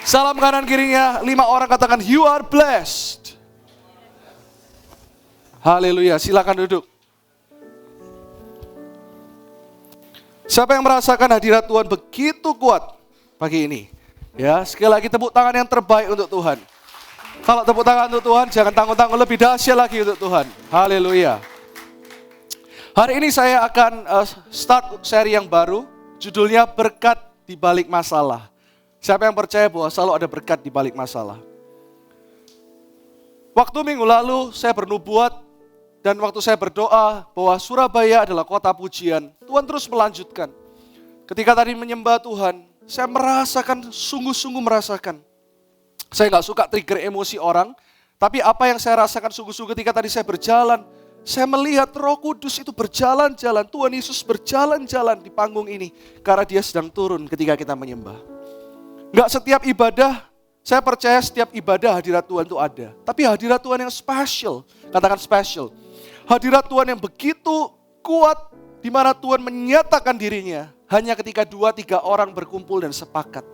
Salam kanan kirinya, 5 orang katakan, you are blessed. Haleluya, silakan duduk. Siapa yang merasakan hadirat Tuhan begitu kuat pagi ini? Ya, sekali lagi tepuk tangan yang terbaik untuk Tuhan. Kalau tepuk tangan untuk Tuhan, jangan tanggung-tanggung, lebih dahsyat lagi untuk Tuhan. Haleluya. Hari ini saya akan start seri yang baru, judulnya Berkat di Balik Masalah. Siapa yang percaya bahwa selalu ada berkat di balik masalah? Waktu minggu lalu saya bernubuat dan waktu saya berdoa bahwa Surabaya adalah kota pujian, Tuhan terus melanjutkan. Ketika tadi menyembah Tuhan, saya merasakan, sungguh-sungguh merasakan. Saya gak suka trigger emosi orang, tapi apa yang saya rasakan sungguh-sungguh ketika tadi saya berjalan, saya melihat Roh Kudus itu berjalan-jalan, Tuhan Yesus berjalan-jalan di panggung ini, karena dia sedang turun ketika kita menyembah. Gak setiap ibadah, saya percaya setiap ibadah hadirat Tuhan itu ada. Tapi hadirat Tuhan yang special, katakan special. Hadirat Tuhan yang begitu kuat, di mana Tuhan menyatakan dirinya hanya ketika 2-3 orang berkumpul dan sepakat.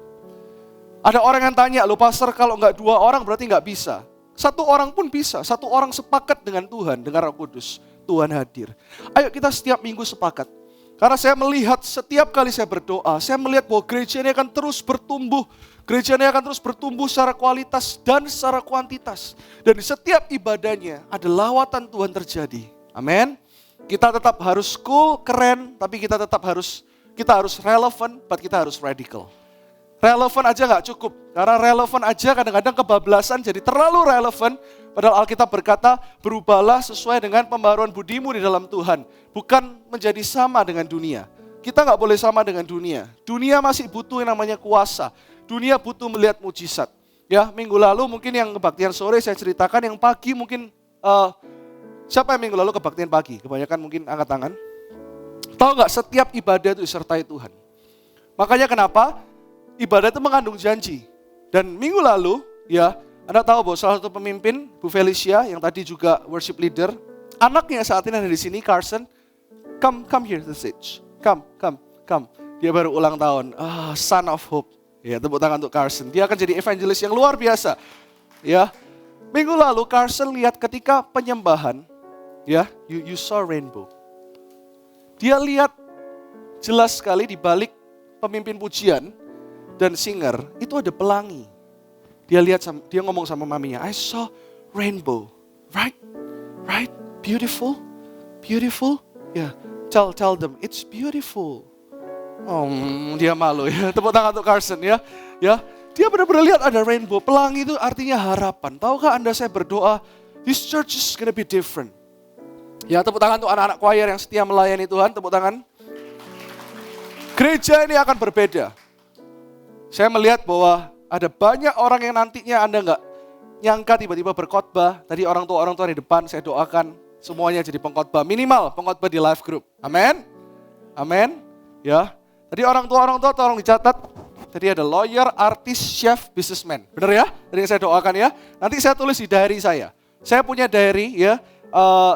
Ada orang yang tanya, loh pastor kalau nggak 2 orang berarti nggak bisa. 1 orang pun bisa, 1 orang sepakat dengan Tuhan, dengan Roh Kudus, Tuhan hadir. Ayo kita setiap minggu sepakat. Karena saya melihat setiap kali saya berdoa, saya melihat bahwa gereja ini akan terus bertumbuh. Gereja ini akan terus bertumbuh secara kualitas dan secara kuantitas. Dan di setiap ibadahnya ada lawatan Tuhan terjadi. Amin. Kita tetap harus cool, keren, tapi kita harus relevan, but kita harus radical. Relevan aja gak cukup. Karena relevan aja kadang-kadang kebablasan jadi terlalu relevan. Padahal Alkitab berkata, berubahlah sesuai dengan pembaruan budimu di dalam Tuhan. Bukan menjadi sama dengan dunia. Kita gak boleh sama dengan dunia. Dunia masih butuh yang namanya kuasa. Dunia butuh melihat mujizat. Ya, minggu lalu mungkin yang kebaktian sore saya ceritakan, yang pagi mungkin, siapa yang minggu lalu kebaktian pagi? Kebanyakan mungkin angkat tangan. Tahu gak, setiap ibadah itu disertai Tuhan. Makanya kenapa? Ibadah itu mengandung janji. Dan minggu lalu, ya, Anda tahu bahwa salah satu pemimpin, Bu Felicia, yang tadi juga worship leader, anaknya saat ini ada di sini, Carson, come here to the stage. Come. Dia baru ulang tahun. Son of Hope. Ya, tepuk tangan untuk Carson. Dia akan jadi evangelis yang luar biasa. Ya, minggu lalu Carson lihat ketika penyembahan, ya, you saw rainbow. Dia lihat jelas sekali di balik pemimpin pujian dan singer itu ada pelangi. Dia ngomong sama maminya, I saw rainbow, right, beautiful, yeah. Tell them it's beautiful. Dia malu ya. Tepuk tangan untuk Carson ya. Dia benar-benar lihat ada rainbow. Pelangi itu artinya harapan. Tahukah Anda, saya berdoa, this church is gonna be different. Ya, tepuk tangan untuk anak-anak choir yang setia melayani Tuhan. Tepuk tangan. Gereja ini akan berbeda. Saya melihat bahwa ada banyak orang yang nantinya Anda nggak nyangka tiba-tiba berkhotbah. Tadi orang tua di depan saya doakan semuanya jadi pengkhotbah. Minimal pengkhotbah di live group. Amin. Ya. Tadi orang tua tolong dicatat. Tadi ada lawyer, artis, chef, businessman. Benar ya? Tadi yang saya doakan ya. Nanti saya tulis di diary saya. Saya punya diary ya.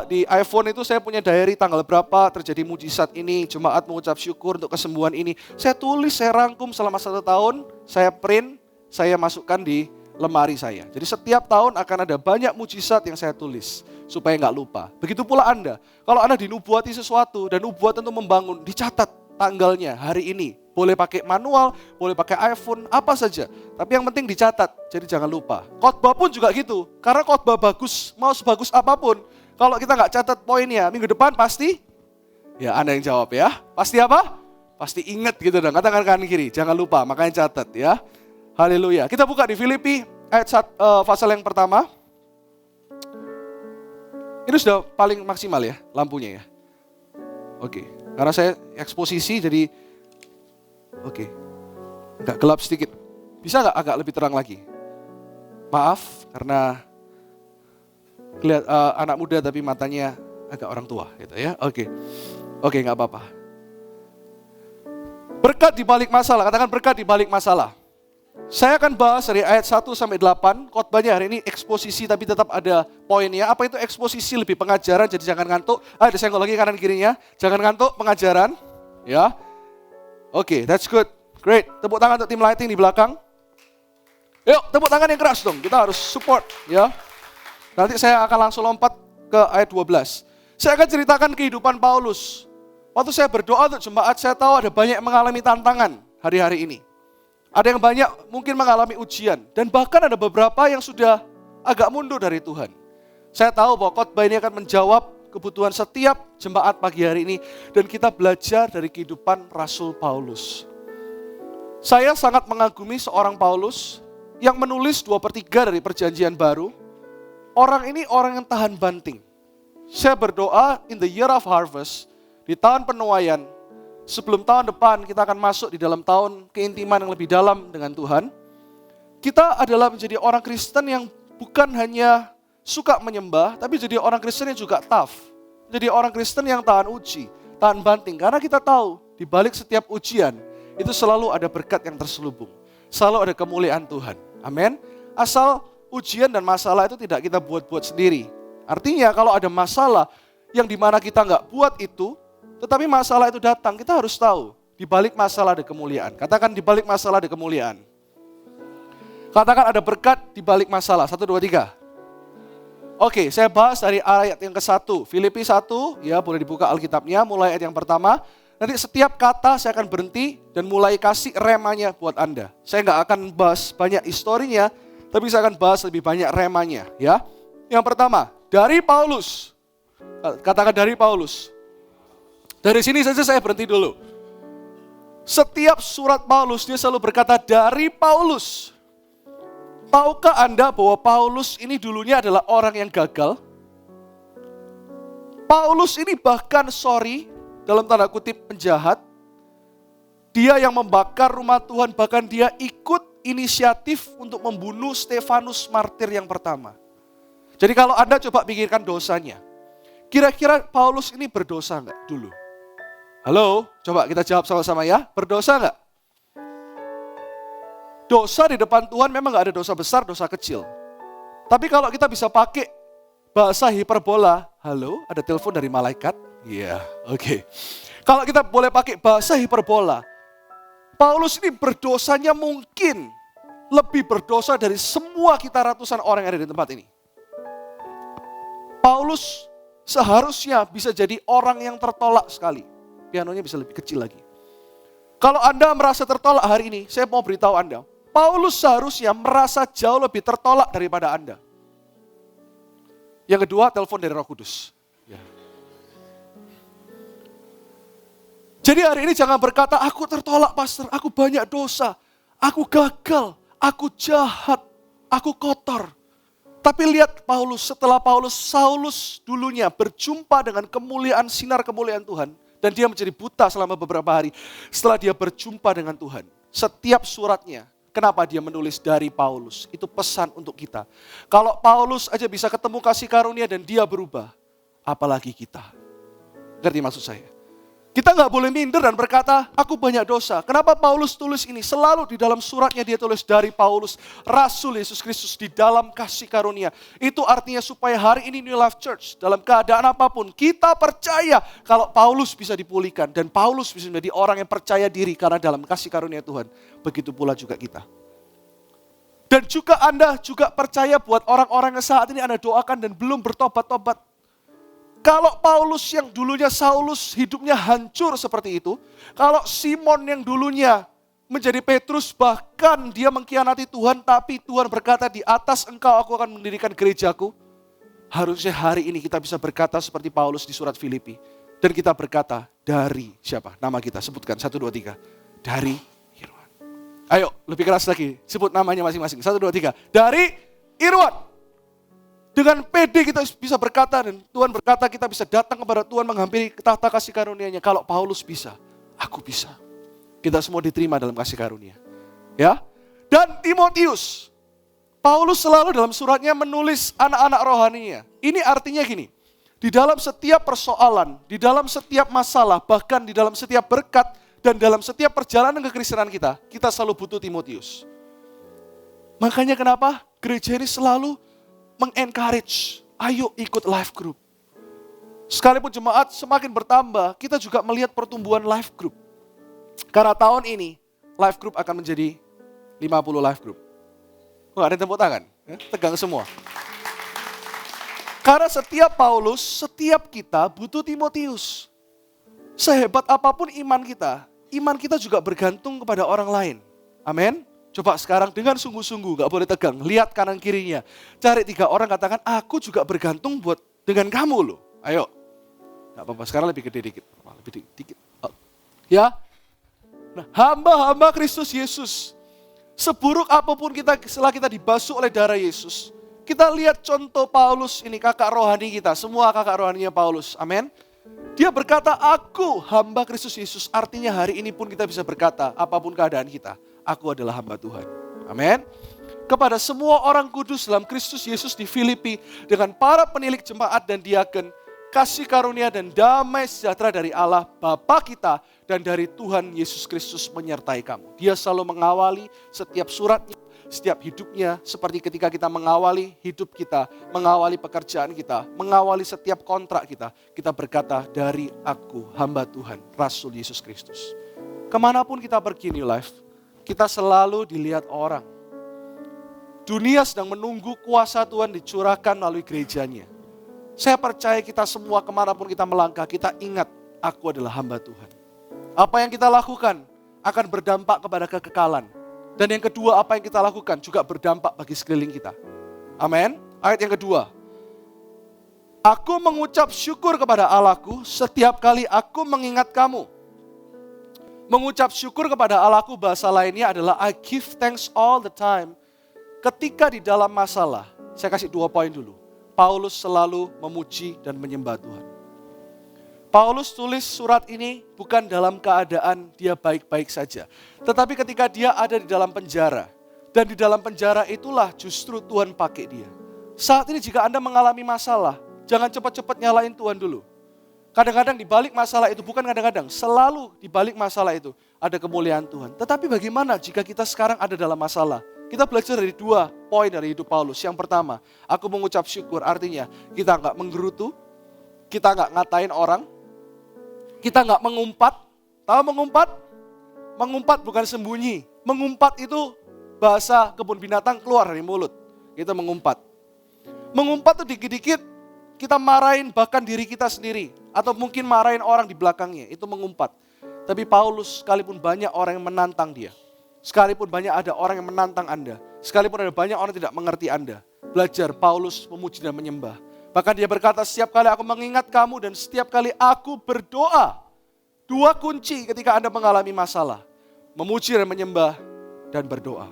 Di iPhone itu saya punya diary tanggal berapa terjadi mujizat ini, jemaat mengucap syukur untuk kesembuhan ini. Saya tulis, saya rangkum selama 1 tahun, saya print, saya masukkan di lemari saya. Jadi setiap tahun akan ada banyak mujizat yang saya tulis, supaya nggak lupa. Begitu pula Anda, kalau Anda dinubuati sesuatu, dan nubuat untuk membangun, dicatat tanggalnya hari ini. Boleh pakai manual, boleh pakai iPhone, apa saja. Tapi yang penting dicatat, jadi jangan lupa. Khotbah pun juga gitu, karena khotbah bagus, mau sebagus apapun, kalau kita nggak catat poinnya, minggu depan pasti, ya Anda yang jawab ya. Pasti apa? Pasti ingat gitu dong, katakan kanan kiri, jangan lupa, makanya catat ya. Haleluya. Kita buka di Filipi ayat pasal yang pertama. Ini sudah paling maksimal ya lampunya ya. Oke, karena saya eksposisi jadi, oke, agak gelap sedikit. Bisa nggak agak lebih terang lagi? Maaf, karena anak muda tapi matanya agak orang tua gitu ya. Oke, nggak apa-apa. Berkat di balik masalah, katakan berkat di balik masalah. Saya akan bahas dari ayat 1-8, khotbahnya hari ini eksposisi tapi tetap ada poinnya. Apa itu eksposisi? Lebih pengajaran, jadi jangan ngantuk. Ada senggol lagi kanan kirinya, jangan ngantuk, pengajaran. Ya, oke, that's good, great. Tepuk tangan untuk tim lighting di belakang. Yuk, tepuk tangan yang keras dong. Kita harus support ya. Nanti saya akan langsung lompat ke ayat 12. Saya akan ceritakan kehidupan Paulus. Waktu saya berdoa untuk jemaat, saya tahu ada banyak yang mengalami tantangan hari-hari ini. Ada yang banyak mungkin mengalami ujian. Dan bahkan ada beberapa yang sudah agak mundur dari Tuhan. Saya tahu bahwa khotbah ini akan menjawab kebutuhan setiap jemaat pagi hari ini. Dan kita belajar dari kehidupan Rasul Paulus. Saya sangat mengagumi seorang Paulus yang menulis 2/3 dari perjanjian baru. Orang ini orang yang tahan banting. Saya berdoa in the year of harvest, di tahun penuaian, sebelum tahun depan kita akan masuk di dalam tahun keintiman yang lebih dalam dengan Tuhan. Kita adalah menjadi orang Kristen yang bukan hanya suka menyembah, tapi jadi orang Kristen yang juga tough. Jadi orang Kristen yang tahan uji, tahan banting. Karena kita tahu, di balik setiap ujian, itu selalu ada berkat yang terselubung. Selalu ada kemuliaan Tuhan. Amin. Asal ujian dan masalah itu tidak kita buat-buat sendiri. Artinya kalau ada masalah yang dimana kita nggak buat itu, tetapi masalah itu datang, kita harus tahu di balik masalah ada kemuliaan. Katakan di balik masalah ada kemuliaan. Katakan ada berkat di balik masalah. 1, 2, 3. Oke, saya bahas dari ayat yang ke-1. Filipi 1, ya boleh dibuka Alkitabnya, mulai ayat yang pertama. Nanti setiap kata saya akan berhenti dan mulai kasih remanya buat Anda. Saya nggak akan bahas banyak historinya, tapi saya akan bahas lebih banyak remanya. Ya. Yang pertama, dari Paulus. Katakan dari Paulus. Dari sini saja saya berhenti dulu. Setiap surat Paulus dia selalu berkata dari Paulus. Tahukah Anda bahwa Paulus ini dulunya adalah orang yang gagal? Paulus ini bahkan dalam tanda kutip penjahat. Dia yang membakar rumah Tuhan, bahkan dia ikut inisiatif untuk membunuh Stefanus martir yang pertama. Jadi kalau Anda coba pikirkan dosanya. Kira-kira Paulus ini berdosa enggak dulu? Halo, coba kita jawab sama-sama ya. Berdosa enggak? Dosa di depan Tuhan memang enggak ada dosa besar, dosa kecil. Tapi kalau kita bisa pakai bahasa hiperbola, halo, ada telepon dari malaikat? Iya, oke. Kalau kita boleh pakai bahasa hiperbola, Paulus ini berdosanya mungkin lebih berdosa dari semua kita ratusan orang yang ada di tempat ini. Paulus seharusnya bisa jadi orang yang tertolak sekali. Pianonya bisa lebih kecil lagi. Kalau Anda merasa tertolak hari ini, saya mau beritahu Anda, Paulus seharusnya merasa jauh lebih tertolak daripada Anda. Yang kedua, telepon dari Roh Kudus. Ya. Jadi hari ini jangan berkata, aku tertolak pastor, aku banyak dosa, aku gagal, aku jahat, aku kotor. Tapi lihat Paulus, setelah Saulus dulunya berjumpa dengan kemuliaan, sinar kemuliaan Tuhan. Dan dia menjadi buta selama beberapa hari. Setelah dia berjumpa dengan Tuhan. Setiap suratnya, kenapa dia menulis dari Paulus? Itu pesan untuk kita. Kalau Paulus aja bisa ketemu kasih karunia dan dia berubah. Apalagi kita. Ngerti maksud saya? Kita nggak boleh minder dan berkata, aku banyak dosa. Kenapa Paulus tulis ini? Selalu di dalam suratnya dia tulis dari Paulus, Rasul Yesus Kristus di dalam kasih karunia. Itu artinya supaya hari ini New Life Church, dalam keadaan apapun, kita percaya kalau Paulus bisa dipulihkan. Dan Paulus bisa menjadi orang yang percaya diri karena dalam kasih karunia Tuhan. Begitu pula juga kita. Dan juga Anda juga percaya buat orang-orang yang saat ini Anda doakan dan belum bertobat-tobat. Kalau Paulus yang dulunya Saulus hidupnya hancur seperti itu. Kalau Simon yang dulunya menjadi Petrus bahkan dia mengkhianati Tuhan. Tapi Tuhan berkata di atas engkau aku akan mendirikan gerejaku. Harusnya hari ini kita bisa berkata seperti Paulus di surat Filipi. Dan kita berkata dari siapa? Nama kita sebutkan 1, 2, 3. Dari Irwan. Ayo lebih keras lagi. Sebut namanya masing-masing. 1, 2, 3. Dari Irwan. Dengan pede kita bisa berkata dan Tuhan berkata kita bisa datang kepada Tuhan menghampiri tahta kasih karunia-Nya. Kalau Paulus bisa, aku bisa. Kita semua diterima dalam kasih karunia. Ya. Dan Timotius. Paulus selalu dalam suratnya menulis anak-anak rohaninya. Ini artinya gini. Di dalam setiap persoalan, di dalam setiap masalah, bahkan di dalam setiap berkat dan dalam setiap perjalanan kekristenan kita selalu butuh Timotius. Makanya kenapa gereja ini selalu mengencourage, ayo ikut life group. Sekalipun jemaat semakin bertambah, kita juga melihat pertumbuhan life group. Karena tahun ini, life group akan menjadi 50 life group. Oh, ada tepuk tangan? Ya, tegang semua. Karena setiap Paulus, setiap kita butuh Timotius. Sehebat apapun iman kita juga bergantung kepada orang lain. Amin. Coba sekarang dengan sungguh-sungguh, gak boleh tegang. Lihat kanan kirinya. Cari 3 orang, katakan, aku juga bergantung dengan kamu loh. Ayo. Gak apa-apa, sekarang lebih gede dikit. Lebih dikit. Oh. Ya. Nah, hamba-hamba Kristus Yesus. Seburuk apapun setelah kita dibasuh oleh darah Yesus. Kita lihat contoh Paulus ini, kakak rohani kita. Semua kakak rohaninya Paulus. Amin. Dia berkata, aku hamba Kristus Yesus. Artinya hari ini pun kita bisa berkata, apapun keadaan kita, aku adalah hamba Tuhan. Amin. Kepada semua orang kudus dalam Kristus Yesus di Filipi, dengan para penilik jemaat dan diaken, kasih karunia dan damai sejahtera dari Allah Bapa kita dan dari Tuhan Yesus Kristus menyertai kamu. Dia selalu mengawali setiap suratnya, setiap hidupnya, seperti ketika kita mengawali hidup kita, mengawali pekerjaan kita, mengawali setiap kontrak kita berkata, dari aku, hamba Tuhan, Rasul Yesus Kristus. Kemanapun kita pergi New Life, kita selalu dilihat orang. Dunia sedang menunggu kuasa Tuhan dicurahkan melalui gerejanya. Saya percaya kita semua kemanapun kita melangkah, kita ingat, aku adalah hamba Tuhan. Apa yang kita lakukan akan berdampak kepada kekekalan. Dan yang kedua, apa yang kita lakukan juga berdampak bagi sekeliling kita. Amin. Ayat yang kedua. Aku mengucap syukur kepada Allahku setiap kali aku mengingat kamu. Mengucap syukur kepada Allahku bahasa lainnya adalah I give thanks all the time. Ketika di dalam masalah, saya kasih 2 poin dulu. Paulus selalu memuji dan menyembah Tuhan. Paulus tulis surat ini bukan dalam keadaan dia baik-baik saja. Tetapi ketika dia ada di dalam penjara. Dan di dalam penjara itulah justru Tuhan pakai dia. Saat ini jika Anda mengalami masalah, jangan cepat-cepat nyalain Tuhan dulu. Kadang-kadang di balik masalah itu, bukan kadang-kadang, selalu di balik masalah itu ada kemuliaan Tuhan. Tetapi bagaimana jika kita sekarang ada dalam masalah? Kita belajar dari 2 poin dari hidup Paulus. Yang pertama, aku mengucap syukur, artinya kita nggak menggerutu, kita nggak ngatain orang, kita nggak mengumpat. Tahu mengumpat? Mengumpat bukan sembunyi. Mengumpat itu bahasa kebun binatang keluar dari mulut. Itu mengumpat. Mengumpat itu dikit-dikit kita marahin bahkan diri kita sendiri. Atau mungkin marahin orang di belakangnya. Itu mengumpat. Tapi Paulus sekalipun banyak orang yang menantang dia. Sekalipun banyak ada orang yang menantang Anda. Sekalipun ada banyak orang yang tidak mengerti Anda. Belajar Paulus memuji dan menyembah. Bahkan dia berkata, setiap kali aku mengingat kamu dan setiap kali aku berdoa. 2 kunci ketika Anda mengalami masalah. Memuji dan menyembah dan berdoa.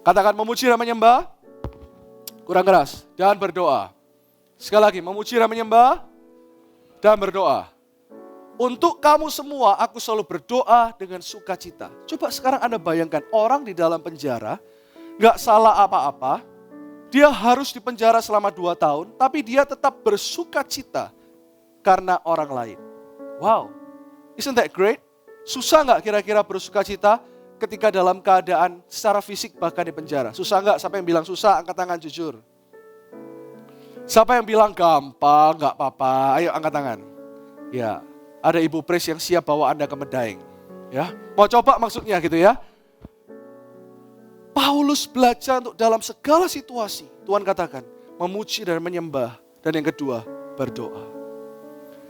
Katakan memuji dan menyembah. Kurang keras. Dan berdoa. Sekali lagi, memuji dan menyembah dan berdoa. Untuk kamu semua, aku selalu berdoa dengan sukacita. Coba sekarang Anda bayangkan, orang di dalam penjara, gak salah apa-apa, dia harus dipenjara selama 2 tahun, tapi dia tetap bersukacita karena orang lain. Wow, isn't that great? Susah gak kira-kira bersukacita ketika dalam keadaan secara fisik bahkan di penjara? Susah gak? Siapa yang bilang susah? Angkat tangan jujur. Siapa yang bilang gampang, gak apa-apa? Ayo angkat tangan. Ya, ada Ibu Pres yang siap bawa Anda ke Medaeng. Ya, mau coba maksudnya gitu ya. Paulus belajar untuk dalam segala situasi. Tuhan katakan, memuji dan menyembah. Dan yang kedua, berdoa.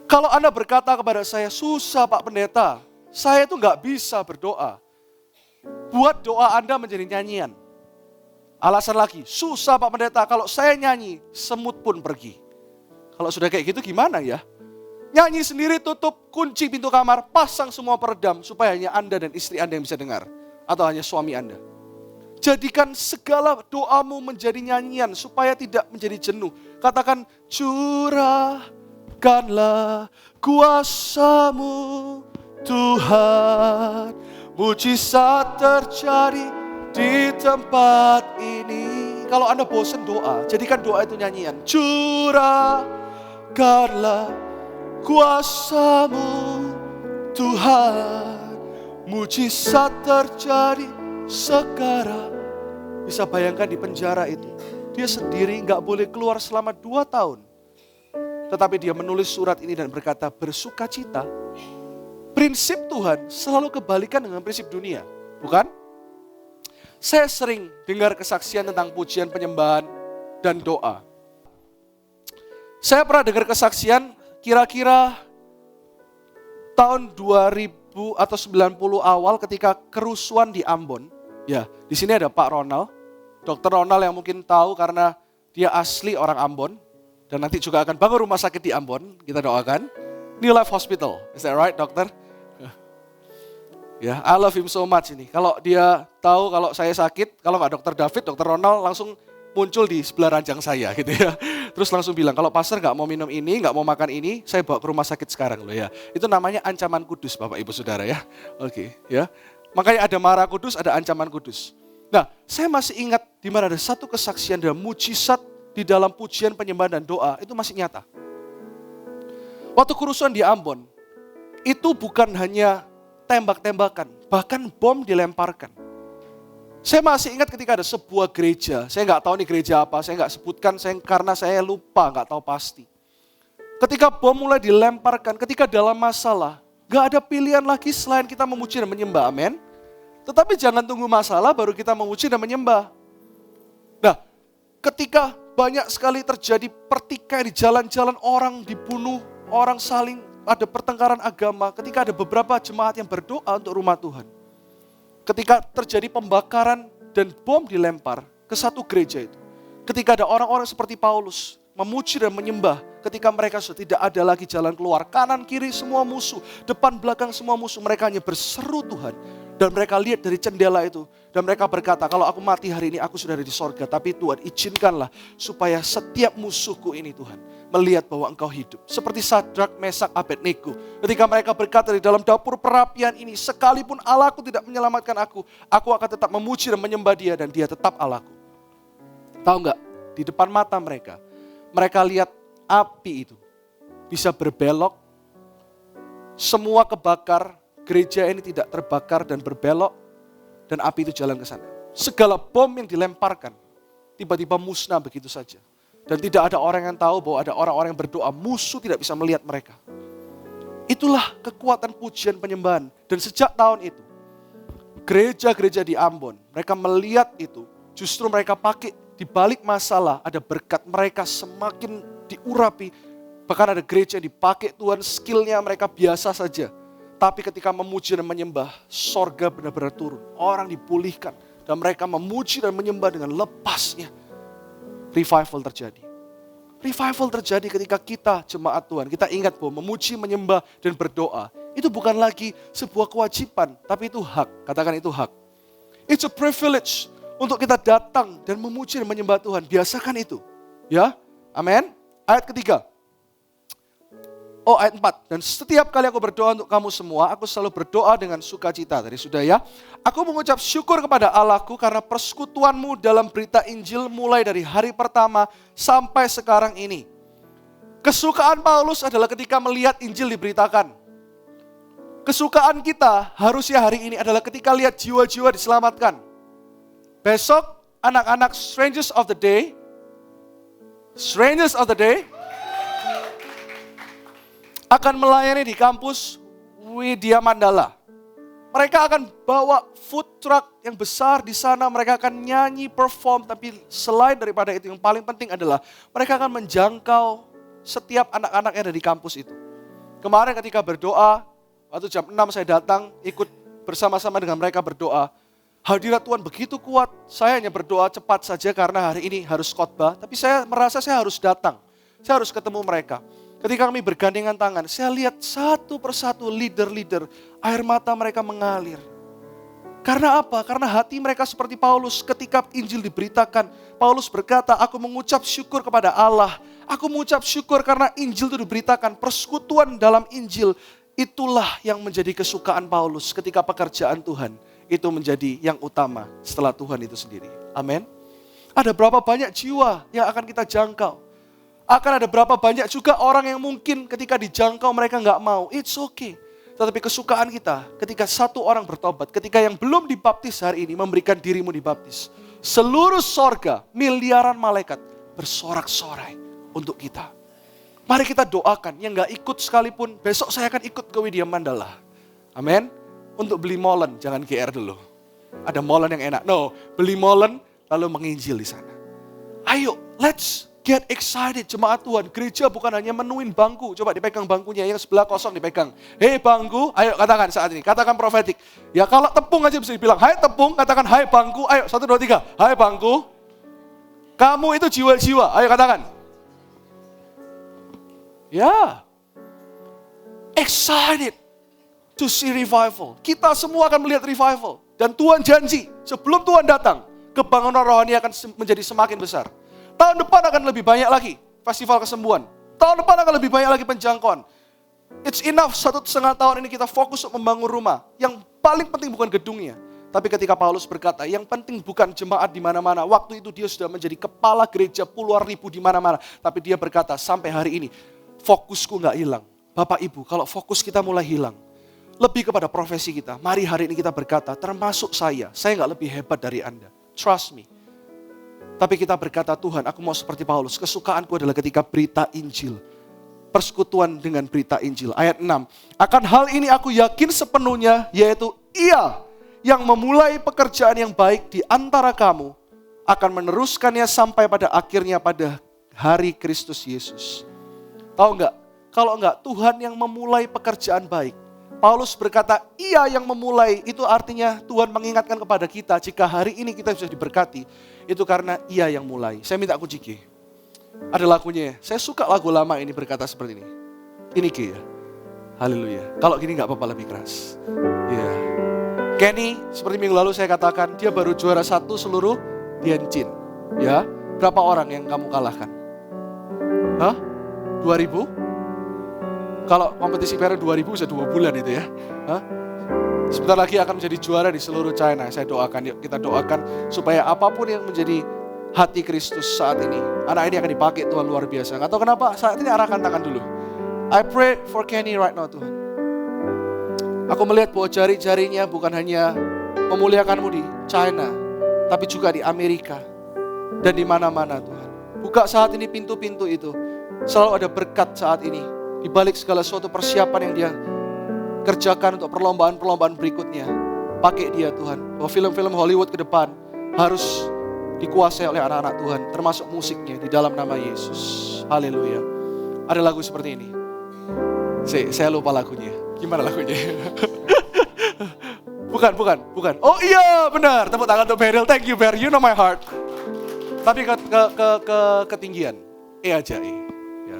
Kalau Anda berkata kepada saya, susah Pak Pendeta, saya itu gak bisa berdoa. Buat doa Anda menjadi nyanyian. Alasan lagi, susah Pak Pendeta, kalau saya nyanyi, semut pun pergi. Kalau sudah kayak gitu gimana ya? Nyanyi sendiri, tutup, kunci pintu kamar, pasang semua peredam, supaya hanya Anda dan istri Anda yang bisa dengar. Atau hanya suami Anda. Jadikan segala doamu menjadi nyanyian supaya tidak menjadi jenuh. Katakan, curahkanlah kuasa-Mu Tuhan. Mujizat terjadi di tempat ini. Kalau Anda bosan doa, jadikan doa itu nyanyian. Curahkanlah kuasa-Mu Tuhan. Mujizat terjadi sekarang. Bisa bayangkan di penjara itu, dia sendiri gak boleh keluar selama 2 tahun. Tetapi dia menulis surat ini dan berkata, bersukacita. Prinsip Tuhan selalu kebalikan dengan prinsip dunia, bukan? Saya sering dengar kesaksian tentang pujian penyembahan dan doa. Saya pernah dengar kesaksian kira-kira tahun 2000 atau 90 awal ketika kerusuhan di Ambon. Ya, di sini ada Pak Ronald, Dr. Ronald yang mungkin tahu karena dia asli orang Ambon. Dan nanti juga akan bangun rumah sakit di Ambon, kita doakan. New Life Hospital, is that right dokter? Ya, I love him so much ini. Kalau dia tahu kalau saya sakit, kalau nggak Dr. David, Dr. Ronald langsung muncul di sebelah ranjang saya gitu ya. Terus langsung bilang, kalau pastor nggak mau minum ini, nggak mau makan ini, saya bawa ke rumah sakit sekarang loh ya. Itu namanya ancaman kudus Bapak Ibu Saudara ya. Oke, ya. Makanya ada marah kudus, ada ancaman kudus. Nah, saya masih ingat di mana ada satu kesaksian dan mujizat di dalam pujian penyembahan dan doa, itu masih nyata. Waktu kerusuhan di Ambon, itu bukan hanya tembak-tembakan, bahkan bom dilemparkan. Saya masih ingat ketika ada sebuah gereja, saya nggak tahu nih gereja apa, saya nggak sebutkan karena saya lupa, nggak tahu pasti. Ketika bom mulai dilemparkan, ketika dalam masalah, nggak ada pilihan lagi selain kita memuji dan menyembah, amin. Tetapi jangan tunggu masalah baru kita memuji dan menyembah. Nah, ketika banyak sekali terjadi pertikaian di jalan-jalan, orang dibunuh, orang saling ada pertengkaran agama, ketika ada beberapa jemaat yang berdoa untuk rumah Tuhan. Ketika terjadi pembakaran dan bom dilempar ke satu gereja itu. Ketika ada orang-orang seperti Paulus memuji dan menyembah, ketika mereka sudah tidak ada lagi jalan keluar, kanan kiri semua musuh, depan belakang semua musuh, mereka hanya berseru Tuhan. Dan mereka lihat dari jendela itu, dan mereka berkata, kalau aku mati hari ini aku sudah ada di sorga, tapi Tuhan izinkanlah supaya setiap musuhku ini Tuhan melihat bahwa Engkau hidup. Seperti Sadrak, Mesak, Abednego. Ketika mereka berkata di dalam dapur perapian ini, sekalipun Allahku tidak menyelamatkan aku akan tetap memuji dan menyembah Dia dan Dia tetap Allahku. Tahu nggak? Di depan mata mereka lihat api itu bisa berbelok, semua kebakar, gereja ini tidak terbakar dan berbelok, dan api itu jalan ke sana. Segala bom yang dilemparkan, tiba-tiba musnah begitu saja. Dan tidak ada orang yang tahu bahwa ada orang-orang yang berdoa, musuh tidak bisa melihat mereka. Itulah kekuatan pujian penyembahan. Dan sejak tahun itu, gereja-gereja di Ambon, mereka melihat itu, justru mereka pakai di balik masalah, ada berkat mereka semakin diurapi. Bahkan ada gereja yang dipakai Tuhan, skillnya mereka biasa saja. Tapi ketika memuji dan menyembah, sorga benar-benar turun. Orang dipulihkan. Dan mereka memuji dan menyembah dengan lepasnya. Revival terjadi. Revival terjadi ketika kita jemaat Tuhan. Kita ingat bahwa memuji, menyembah, dan berdoa. Itu bukan lagi sebuah kewajiban. Tapi itu hak. Katakan itu hak. It's a privilege untuk kita datang dan memuji dan menyembah Tuhan. Biasakan itu. Ya, amin. Ayat ketiga. Ayat 4. Dan setiap kali aku berdoa untuk kamu semua, aku selalu berdoa dengan sukacita. Tadi sudah ya. Aku mengucap syukur kepada Allahku karena persekutuanmu dalam berita Injil mulai dari hari pertama sampai sekarang ini. Kesukaan Paulus adalah ketika melihat Injil diberitakan. Kesukaan kita harusnya hari ini adalah ketika lihat jiwa-jiwa diselamatkan. Besok anak-anak Strangers of the Day akan melayani di kampus Widya Mandala. Mereka akan bawa food truck yang besar di sana, mereka akan nyanyi, perform, tapi selain daripada itu yang paling penting adalah mereka akan menjangkau setiap anak-anak yang ada di kampus itu. Kemarin ketika berdoa, waktu jam 6 saya datang, ikut bersama-sama dengan mereka berdoa. Hadirat Tuhan begitu kuat, saya hanya berdoa cepat saja karena hari ini harus khotbah, tapi saya merasa saya harus datang, saya harus ketemu mereka. Ketika kami bergandengan tangan, saya lihat satu persatu leader-leader, air mata mereka mengalir. Karena apa? Karena hati mereka seperti Paulus ketika Injil diberitakan. Paulus berkata, aku mengucap syukur kepada Allah. Aku mengucap syukur karena Injil itu diberitakan. Persekutuan dalam Injil, itulah yang menjadi kesukaan Paulus ketika pekerjaan Tuhan. Itu menjadi yang utama setelah Tuhan itu sendiri. Amin. Ada berapa banyak jiwa yang akan kita jangkau? Akan ada berapa banyak juga orang yang mungkin ketika dijangkau mereka nggak mau. It's okay. Tetapi kesukaan kita ketika satu orang bertobat, ketika yang belum dibaptis hari ini memberikan dirimu dibaptis. Seluruh sorga, miliaran malaikat bersorak-sorai untuk kita. Mari kita doakan, yang nggak ikut sekalipun, besok saya akan ikut ke Widya Mandala. Amin. Untuk beli molen, jangan GR dulu. Ada molen yang enak. No, beli molen lalu menginjil di sana. Ayo, let's get excited jemaat Tuhan. Gereja bukan hanya menuin bangku. Coba dipegang bangkunya, yang sebelah kosong dipegang. Hei bangku, ayo katakan saat ini. Katakan profetik. Ya kalau tepung aja bisa dibilang, hai tepung, katakan hai bangku. Ayo, 1, 2, 3. Hai bangku. Kamu itu jiwa-jiwa, ayo katakan. Ya. Excited to see revival. Kita semua akan melihat revival. Dan Tuhan janji, sebelum Tuhan datang, kebangunan rohani akan menjadi semakin besar. Tahun depan akan lebih banyak lagi festival kesembuhan. Tahun depan akan lebih banyak lagi penjangkauan. It's enough 1,5 tahun ini kita fokus untuk membangun rumah. Yang paling penting bukan gedungnya. Tapi ketika Paulus berkata, yang penting bukan jemaat di mana-mana. Waktu itu dia sudah menjadi kepala gereja puluhan ribu di mana-mana. Tapi dia berkata, sampai hari ini, fokusku gak hilang. Bapak Ibu, kalau fokus kita mulai hilang, lebih kepada profesi kita. Mari hari ini kita berkata, termasuk saya gak lebih hebat dari Anda. Trust me. Tapi kita berkata, Tuhan aku mau seperti Paulus. Kesukaanku adalah ketika berita Injil. Persekutuan dengan berita Injil. Ayat 6. Akan hal ini aku yakin sepenuhnya, yaitu Ia yang memulai pekerjaan yang baik di antara kamu, akan meneruskannya sampai pada akhirnya pada hari Kristus Yesus. Tahu enggak? Kalau enggak, Tuhan yang memulai pekerjaan baik. Paulus berkata, Ia yang memulai, itu artinya Tuhan mengingatkan kepada kita, jika hari ini kita bisa diberkati, itu karena Ia yang mulai. Saya minta kunci G. Ada lagunya, saya suka lagu lama ini berkata seperti ini. Ini G ya. Haleluya. Kalau gini enggak apa-apa lebih keras. Ya. Kenny, seperti minggu lalu saya katakan, dia baru juara 1 seluruh Tianjin. Ya, berapa orang yang kamu kalahkan? Hah? 2000? Kalau kompetisi Peru 2000 bisa 2 bulan itu ya. Hah? Sebentar lagi akan menjadi juara di seluruh China. Saya doakan, yuk kita doakan supaya apapun yang menjadi hati Kristus saat ini. Anak ini akan dipakai Tuhan luar biasa. Gak tahu kenapa, saat ini arahkan tangan dulu. I pray for Kenny right now Tuhan. Aku melihat bahwa jari-jarinya bukan hanya memuliakanmu di China, tapi juga di Amerika dan di mana-mana Tuhan. Buka saat ini pintu-pintu itu. Selalu ada berkat saat ini. Di balik segala suatu persiapan yang dia kerjakan untuk perlombaan-perlombaan berikutnya. Pakai dia Tuhan. Bahwa film-film Hollywood ke depan harus dikuasai oleh anak-anak Tuhan. Termasuk musiknya di dalam nama Yesus. Haleluya. Ada lagu seperti ini. Saya lupa lagunya. Gimana lagunya? Bukan. Oh iya benar. Tepuk tangan untuk Beryl. Thank you Beryl. You know my heart. Tapi ke ketinggian. E aja E. Ya.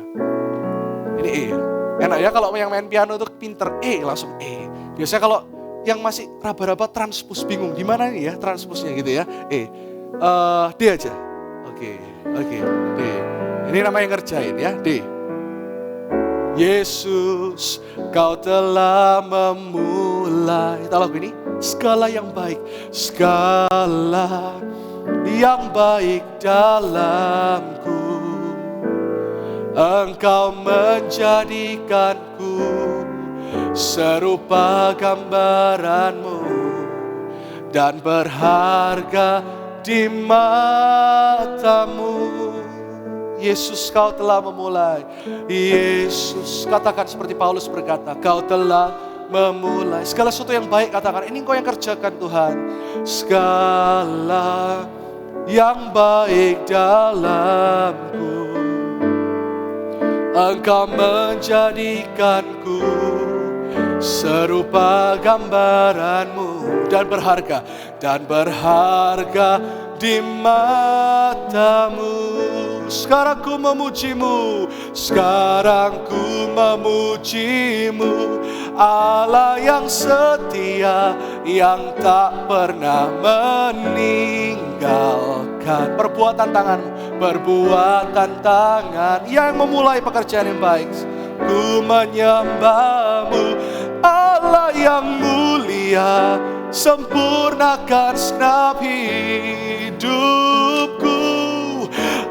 Ini E. Enak ya kalau yang main piano itu pinter E langsung E. Biasanya kalau yang masih raba-raba transpus bingung di mana nih ya transpusnya gitu ya. E. D aja. Oke. D. Ini namanya ngerjain ya. D. Yesus, Kau telah memulai. Tahu lagu ini? Segala yang baik, segala yang baik dalamku. Engkau menjadikanku serupa gambaranmu dan berharga di matamu. Yesus Kau telah memulai. Yesus, katakan seperti Paulus berkata, Kau telah memulai. Segala sesuatu yang baik katakan, ini Kau yang kerjakan Tuhan. Segala yang baik dalamku, Engkau menjadikanku serupa gambaranmu dan berharga di matamu. Sekarang ku memujimu, Allah yang setia, yang tak pernah meninggalkan. Perbuatan tangan, yang memulai pekerjaan yang baik. Ku menyembahmu, Allah yang mulia, sempurnakan segenap hidupku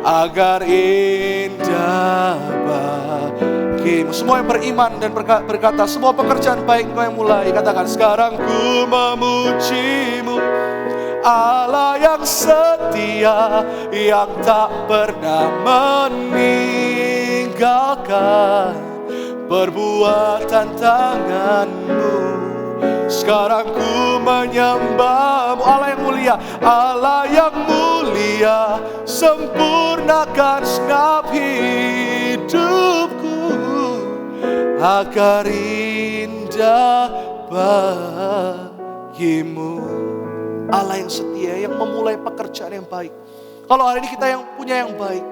agar indah bagimu. Semua yang beriman dan berkata, semua pekerjaan baik Kau yang mulai, katakan, sekarang ku memujimu, Allah yang setia, yang tak pernah meninggalkan. Perbuatan tanganmu Sekarang ku menyembah-Mu. Allah yang mulia, Allah yang mulia, sempurnakan segenap hidupku agar indah bagimu. Allah yang setia, yang memulai pekerjaan yang baik. Kalau hari ini kita yang punya yang baik,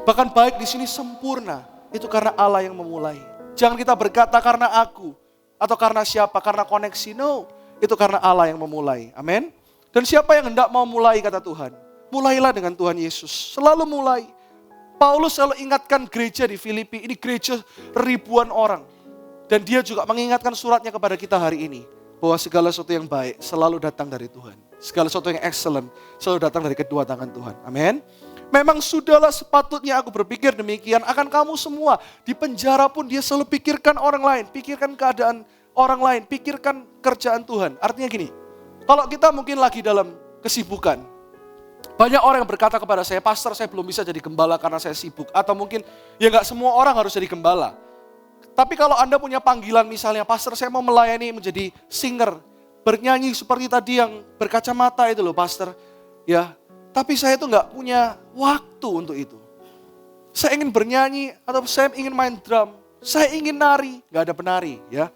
bahkan baik di sini sempurna, itu karena Allah yang memulai. Jangan kita berkata karena aku, atau karena siapa, karena koneksi. No, itu karena Allah yang memulai. Amin. Dan siapa yang hendak mau mulai, kata Tuhan, mulailah dengan Tuhan Yesus. Selalu mulai. Paulus selalu ingatkan gereja di Filipi, ini gereja ribuan orang. Dan dia juga mengingatkan suratnya kepada kita hari ini, bahwa segala sesuatu yang baik selalu datang dari Tuhan. Segala sesuatu yang excellent selalu datang dari kedua tangan Tuhan. Amin. Memang sudahlah sepatutnya aku berpikir demikian akan kamu semua. Di penjara pun dia selalu pikirkan orang lain, pikirkan keadaan orang lain, pikirkan kerjaan Tuhan. Artinya gini, kalau kita mungkin lagi dalam kesibukan, banyak orang yang berkata kepada saya, pastor saya belum bisa jadi gembala karena saya sibuk. Atau mungkin ya gak semua orang harus jadi gembala. Tapi kalau Anda punya panggilan misalnya, pastor saya mau melayani menjadi singer, bernyanyi seperti tadi yang berkacamata itu loh pastor. Ya, tapi saya itu gak punya waktu untuk itu. Saya ingin bernyanyi atau saya ingin main drum, saya ingin nari, gak ada penari ya.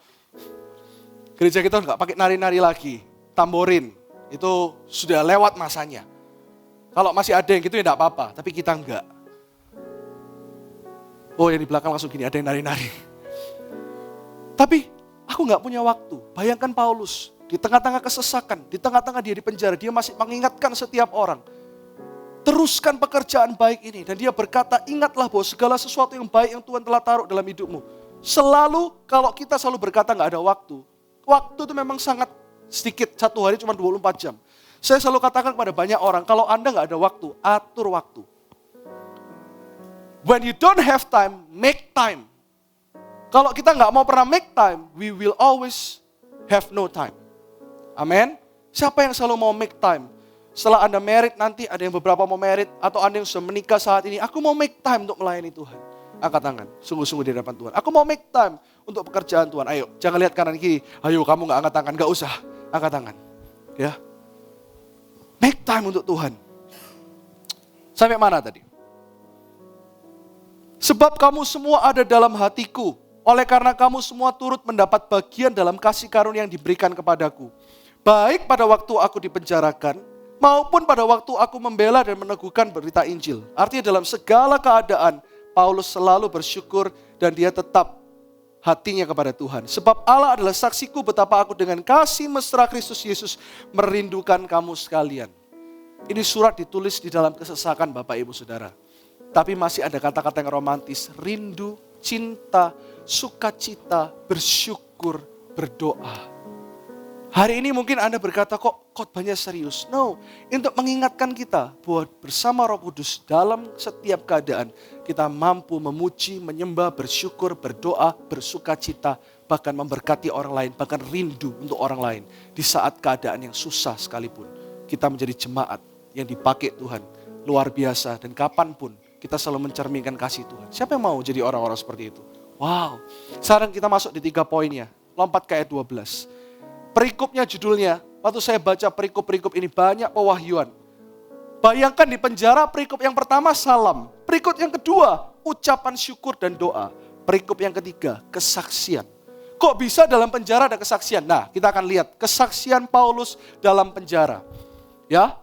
Gereja kita gak pakai nari-nari lagi, tamborin, itu sudah lewat masanya. Kalau masih ada yang gitu ya gak apa-apa, tapi kita enggak. Oh yang di belakang langsung gini, ada yang nari-nari. Tapi aku gak punya waktu. Bayangkan Paulus, di tengah-tengah kesesakan, di tengah-tengah dia di penjara, dia masih mengingatkan setiap orang. Teruskan pekerjaan baik ini. Dan dia berkata, ingatlah bahwa segala sesuatu yang baik yang Tuhan telah taruh dalam hidupmu. Selalu, kalau kita selalu berkata gak ada waktu. Waktu itu memang sangat sedikit, satu hari cuma 24 jam. Saya selalu katakan kepada banyak orang, kalau Anda gak ada waktu, atur waktu. When you don't have time, make time. Kalau kita nggak mau pernah make time, we will always have no time. Amin. Siapa yang selalu mau make time? Setelah Anda married nanti, ada yang beberapa mau married, atau Anda yang sudah menikah saat ini, aku mau make time untuk melayani Tuhan. Angkat tangan, sungguh-sungguh di hadapan Tuhan. Aku mau make time untuk pekerjaan Tuhan. Ayo, jangan lihat kanan kiri. Ayo, kamu nggak angkat tangan, nggak usah. Angkat tangan. Ya, make time untuk Tuhan. Sampai mana tadi? Sebab kamu semua ada dalam hatiku. Oleh karena kamu semua turut mendapat bagian dalam kasih karunia yang diberikan kepadaku. Baik pada waktu aku dipenjarakan, maupun pada waktu aku membela dan meneguhkan berita Injil. Artinya dalam segala keadaan, Paulus selalu bersyukur dan dia tetap hatinya kepada Tuhan. Sebab Allah adalah saksiku betapa aku dengan kasih mesra Kristus Yesus merindukan kamu sekalian. Ini surat ditulis di dalam kesesakan Bapak Ibu Saudara. Tapi masih ada kata-kata yang romantis, rindu, cinta, sukacita, bersyukur, berdoa. Hari ini mungkin Anda berkata, kok khotbahnya serius? No, untuk mengingatkan kita bahwa bersama Roh Kudus dalam setiap keadaan kita mampu memuji, menyembah, bersyukur, berdoa, bersukacita, bahkan memberkati orang lain, bahkan rindu untuk orang lain. Di saat keadaan yang susah sekalipun, kita menjadi jemaat yang dipakai Tuhan luar biasa dan kapanpun kita selalu mencerminkan kasih Tuhan. Siapa yang mau jadi orang-orang seperti itu? Wow. Sekarang kita masuk di 3 poinnya. Lompat ke ayat 12. Perikopnya judulnya, waktu saya baca perikop-perikop ini banyak pewahyuan. Bayangkan di penjara perikop yang pertama salam. Perikop yang kedua ucapan syukur dan doa. Perikop yang ketiga kesaksian. Kok bisa dalam penjara ada kesaksian? Nah, kita akan lihat kesaksian Paulus dalam penjara. Ya.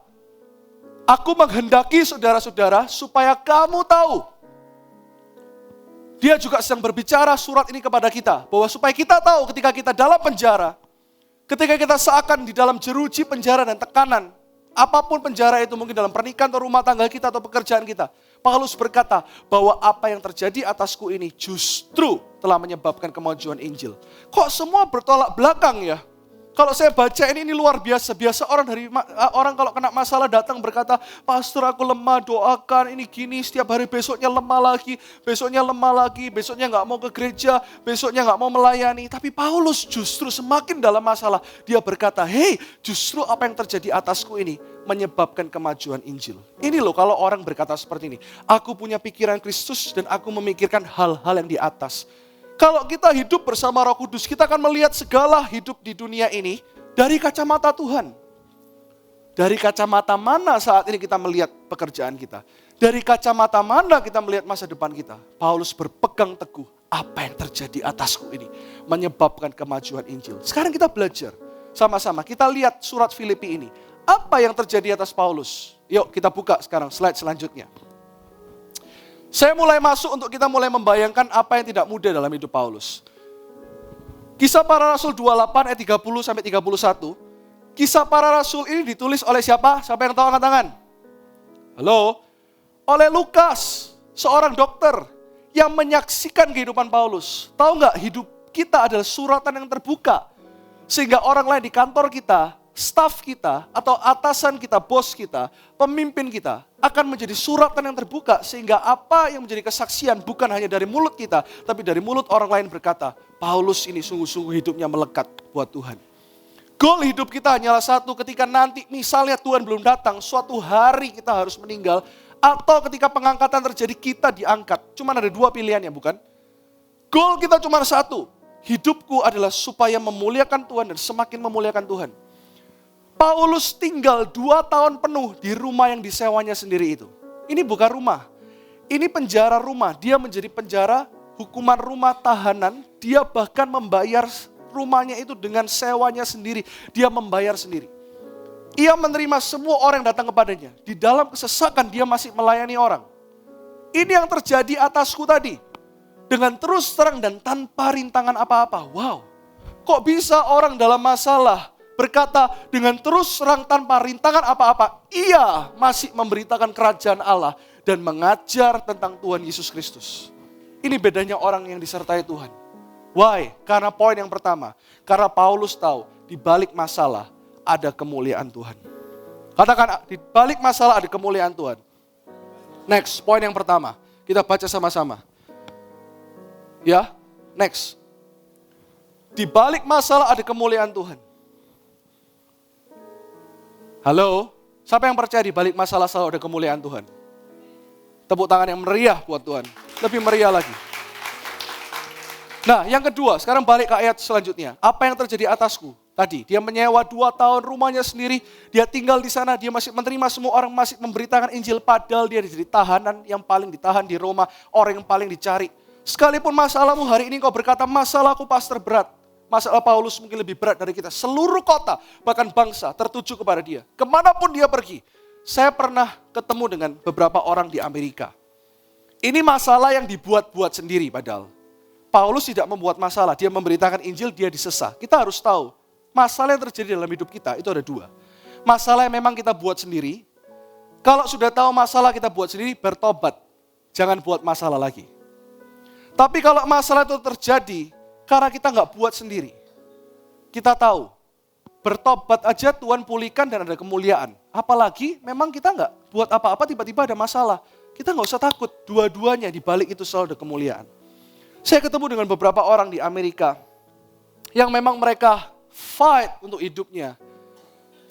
Aku menghendaki saudara-saudara supaya kamu tahu. Dia juga sedang berbicara surat ini kepada kita. Bahwa supaya kita tahu ketika kita dalam penjara. Ketika kita seakan di dalam jeruji penjara dan tekanan. Apapun penjara itu mungkin dalam pernikahan atau rumah tangga kita atau pekerjaan kita. Paulus berkata bahwa apa yang terjadi atasku ini justru telah menyebabkan kemajuan Injil. Kok semua bertolak belakang ya? Kalau saya baca ini luar biasa. Biasa orang kalau kena masalah datang berkata, pastor aku lemah, doakan ini gini. Setiap hari besoknya lemah lagi, besoknya lemah lagi, besoknya gak mau ke gereja, besoknya gak mau melayani. Tapi Paulus justru semakin dalam masalah. Dia berkata, hey justru apa yang terjadi atasku ini menyebabkan kemajuan Injil. Ini loh kalau orang berkata seperti ini. Aku punya pikiran Kristus dan aku memikirkan hal-hal yang di atas. Kalau kita hidup bersama Roh Kudus, kita akan melihat segala hidup di dunia ini dari kacamata Tuhan. Dari kacamata mana saat ini kita melihat pekerjaan kita? Dari kacamata mana kita melihat masa depan kita? Paulus berpegang teguh, apa yang terjadi atasku ini menyebabkan kemajuan Injil. Sekarang kita belajar sama-sama, kita lihat surat Filipi ini. Apa yang terjadi atas Paulus? Yuk kita buka sekarang slide selanjutnya. Saya mulai masuk untuk kita mulai membayangkan apa yang tidak mudah dalam hidup Paulus. Kisah Para Rasul 28 ayat 30 sampai 31. Kisah Para Rasul ini ditulis oleh siapa? Siapa yang tahu angkat tangan? Halo? Oleh Lukas, seorang dokter yang menyaksikan kehidupan Paulus. Tahu nggak, hidup kita adalah suratan yang terbuka. Sehingga orang lain di kantor kita, staf kita, atau atasan kita, bos kita, pemimpin kita, akan menjadi suratan yang terbuka. Sehingga apa yang menjadi kesaksian bukan hanya dari mulut kita, tapi dari mulut orang lain berkata, Paulus ini sungguh-sungguh hidupnya melekat buat Tuhan. Goal hidup kita hanyalah satu, ketika nanti misalnya Tuhan belum datang, suatu hari kita harus meninggal, atau ketika pengangkatan terjadi kita diangkat. Cuma ada dua pilihannya, bukan? Goal kita cuma satu, hidupku adalah supaya memuliakan Tuhan dan semakin memuliakan Tuhan. Paulus tinggal 2 tahun penuh di rumah yang disewanya sendiri itu. Ini bukan rumah, ini penjara rumah. Dia menjadi penjara, hukuman rumah tahanan. Dia bahkan membayar rumahnya itu dengan sewanya sendiri. Dia membayar sendiri. Ia menerima semua orang yang datang kepadanya. Di dalam kesesakan dia masih melayani orang. Ini yang terjadi atasku tadi. Dengan terus terang dan tanpa rintangan apa-apa. Wow, kok bisa orang dalam masalah berkata dengan terus terang tanpa rintangan apa-apa, ia masih memberitakan kerajaan Allah dan mengajar tentang Tuhan Yesus Kristus. Ini bedanya orang yang disertai Tuhan. Why? Karena poin yang pertama, karena Paulus tahu di balik masalah ada kemuliaan Tuhan. Katakan, di balik masalah ada kemuliaan Tuhan. Next, poin yang pertama, kita baca sama-sama. Ya, next. Di balik masalah ada kemuliaan Tuhan. Halo, siapa yang percaya di balik masalah selalu ada kemuliaan Tuhan? Tepuk tangan yang meriah buat Tuhan. Lebih meriah lagi. Nah, yang kedua, sekarang balik ke ayat selanjutnya. Apa yang terjadi atasku? Tadi, dia menyewa 2 tahun rumahnya sendiri. Dia tinggal di sana, dia masih menerima semua orang, masih memberitakan Injil. Padahal dia jadi tahanan yang paling ditahan di Roma. Orang yang paling dicari. Sekalipun masalahmu hari ini kau berkata, masalahku pas terberat. Masalah Paulus mungkin lebih berat dari kita. Seluruh kota, bahkan bangsa tertuju kepada dia. Kemanapun dia pergi. Saya pernah ketemu dengan beberapa orang di Amerika. Ini masalah yang dibuat-buat sendiri padahal. Paulus tidak membuat masalah, dia memberitakan Injil, dia disesah. Kita harus tahu, masalah yang terjadi dalam hidup kita itu ada 2. Masalah yang memang kita buat sendiri. Kalau sudah tahu masalah kita buat sendiri, bertobat. Jangan buat masalah lagi. Tapi kalau masalah itu terjadi, karena kita nggak buat sendiri. Kita tahu, bertobat aja Tuhan pulihkan dan ada kemuliaan. Apalagi memang kita nggak buat apa-apa tiba-tiba ada masalah. Kita nggak usah takut, dua-duanya di balik itu selalu ada kemuliaan. Saya ketemu dengan beberapa orang di Amerika yang memang mereka fight untuk hidupnya.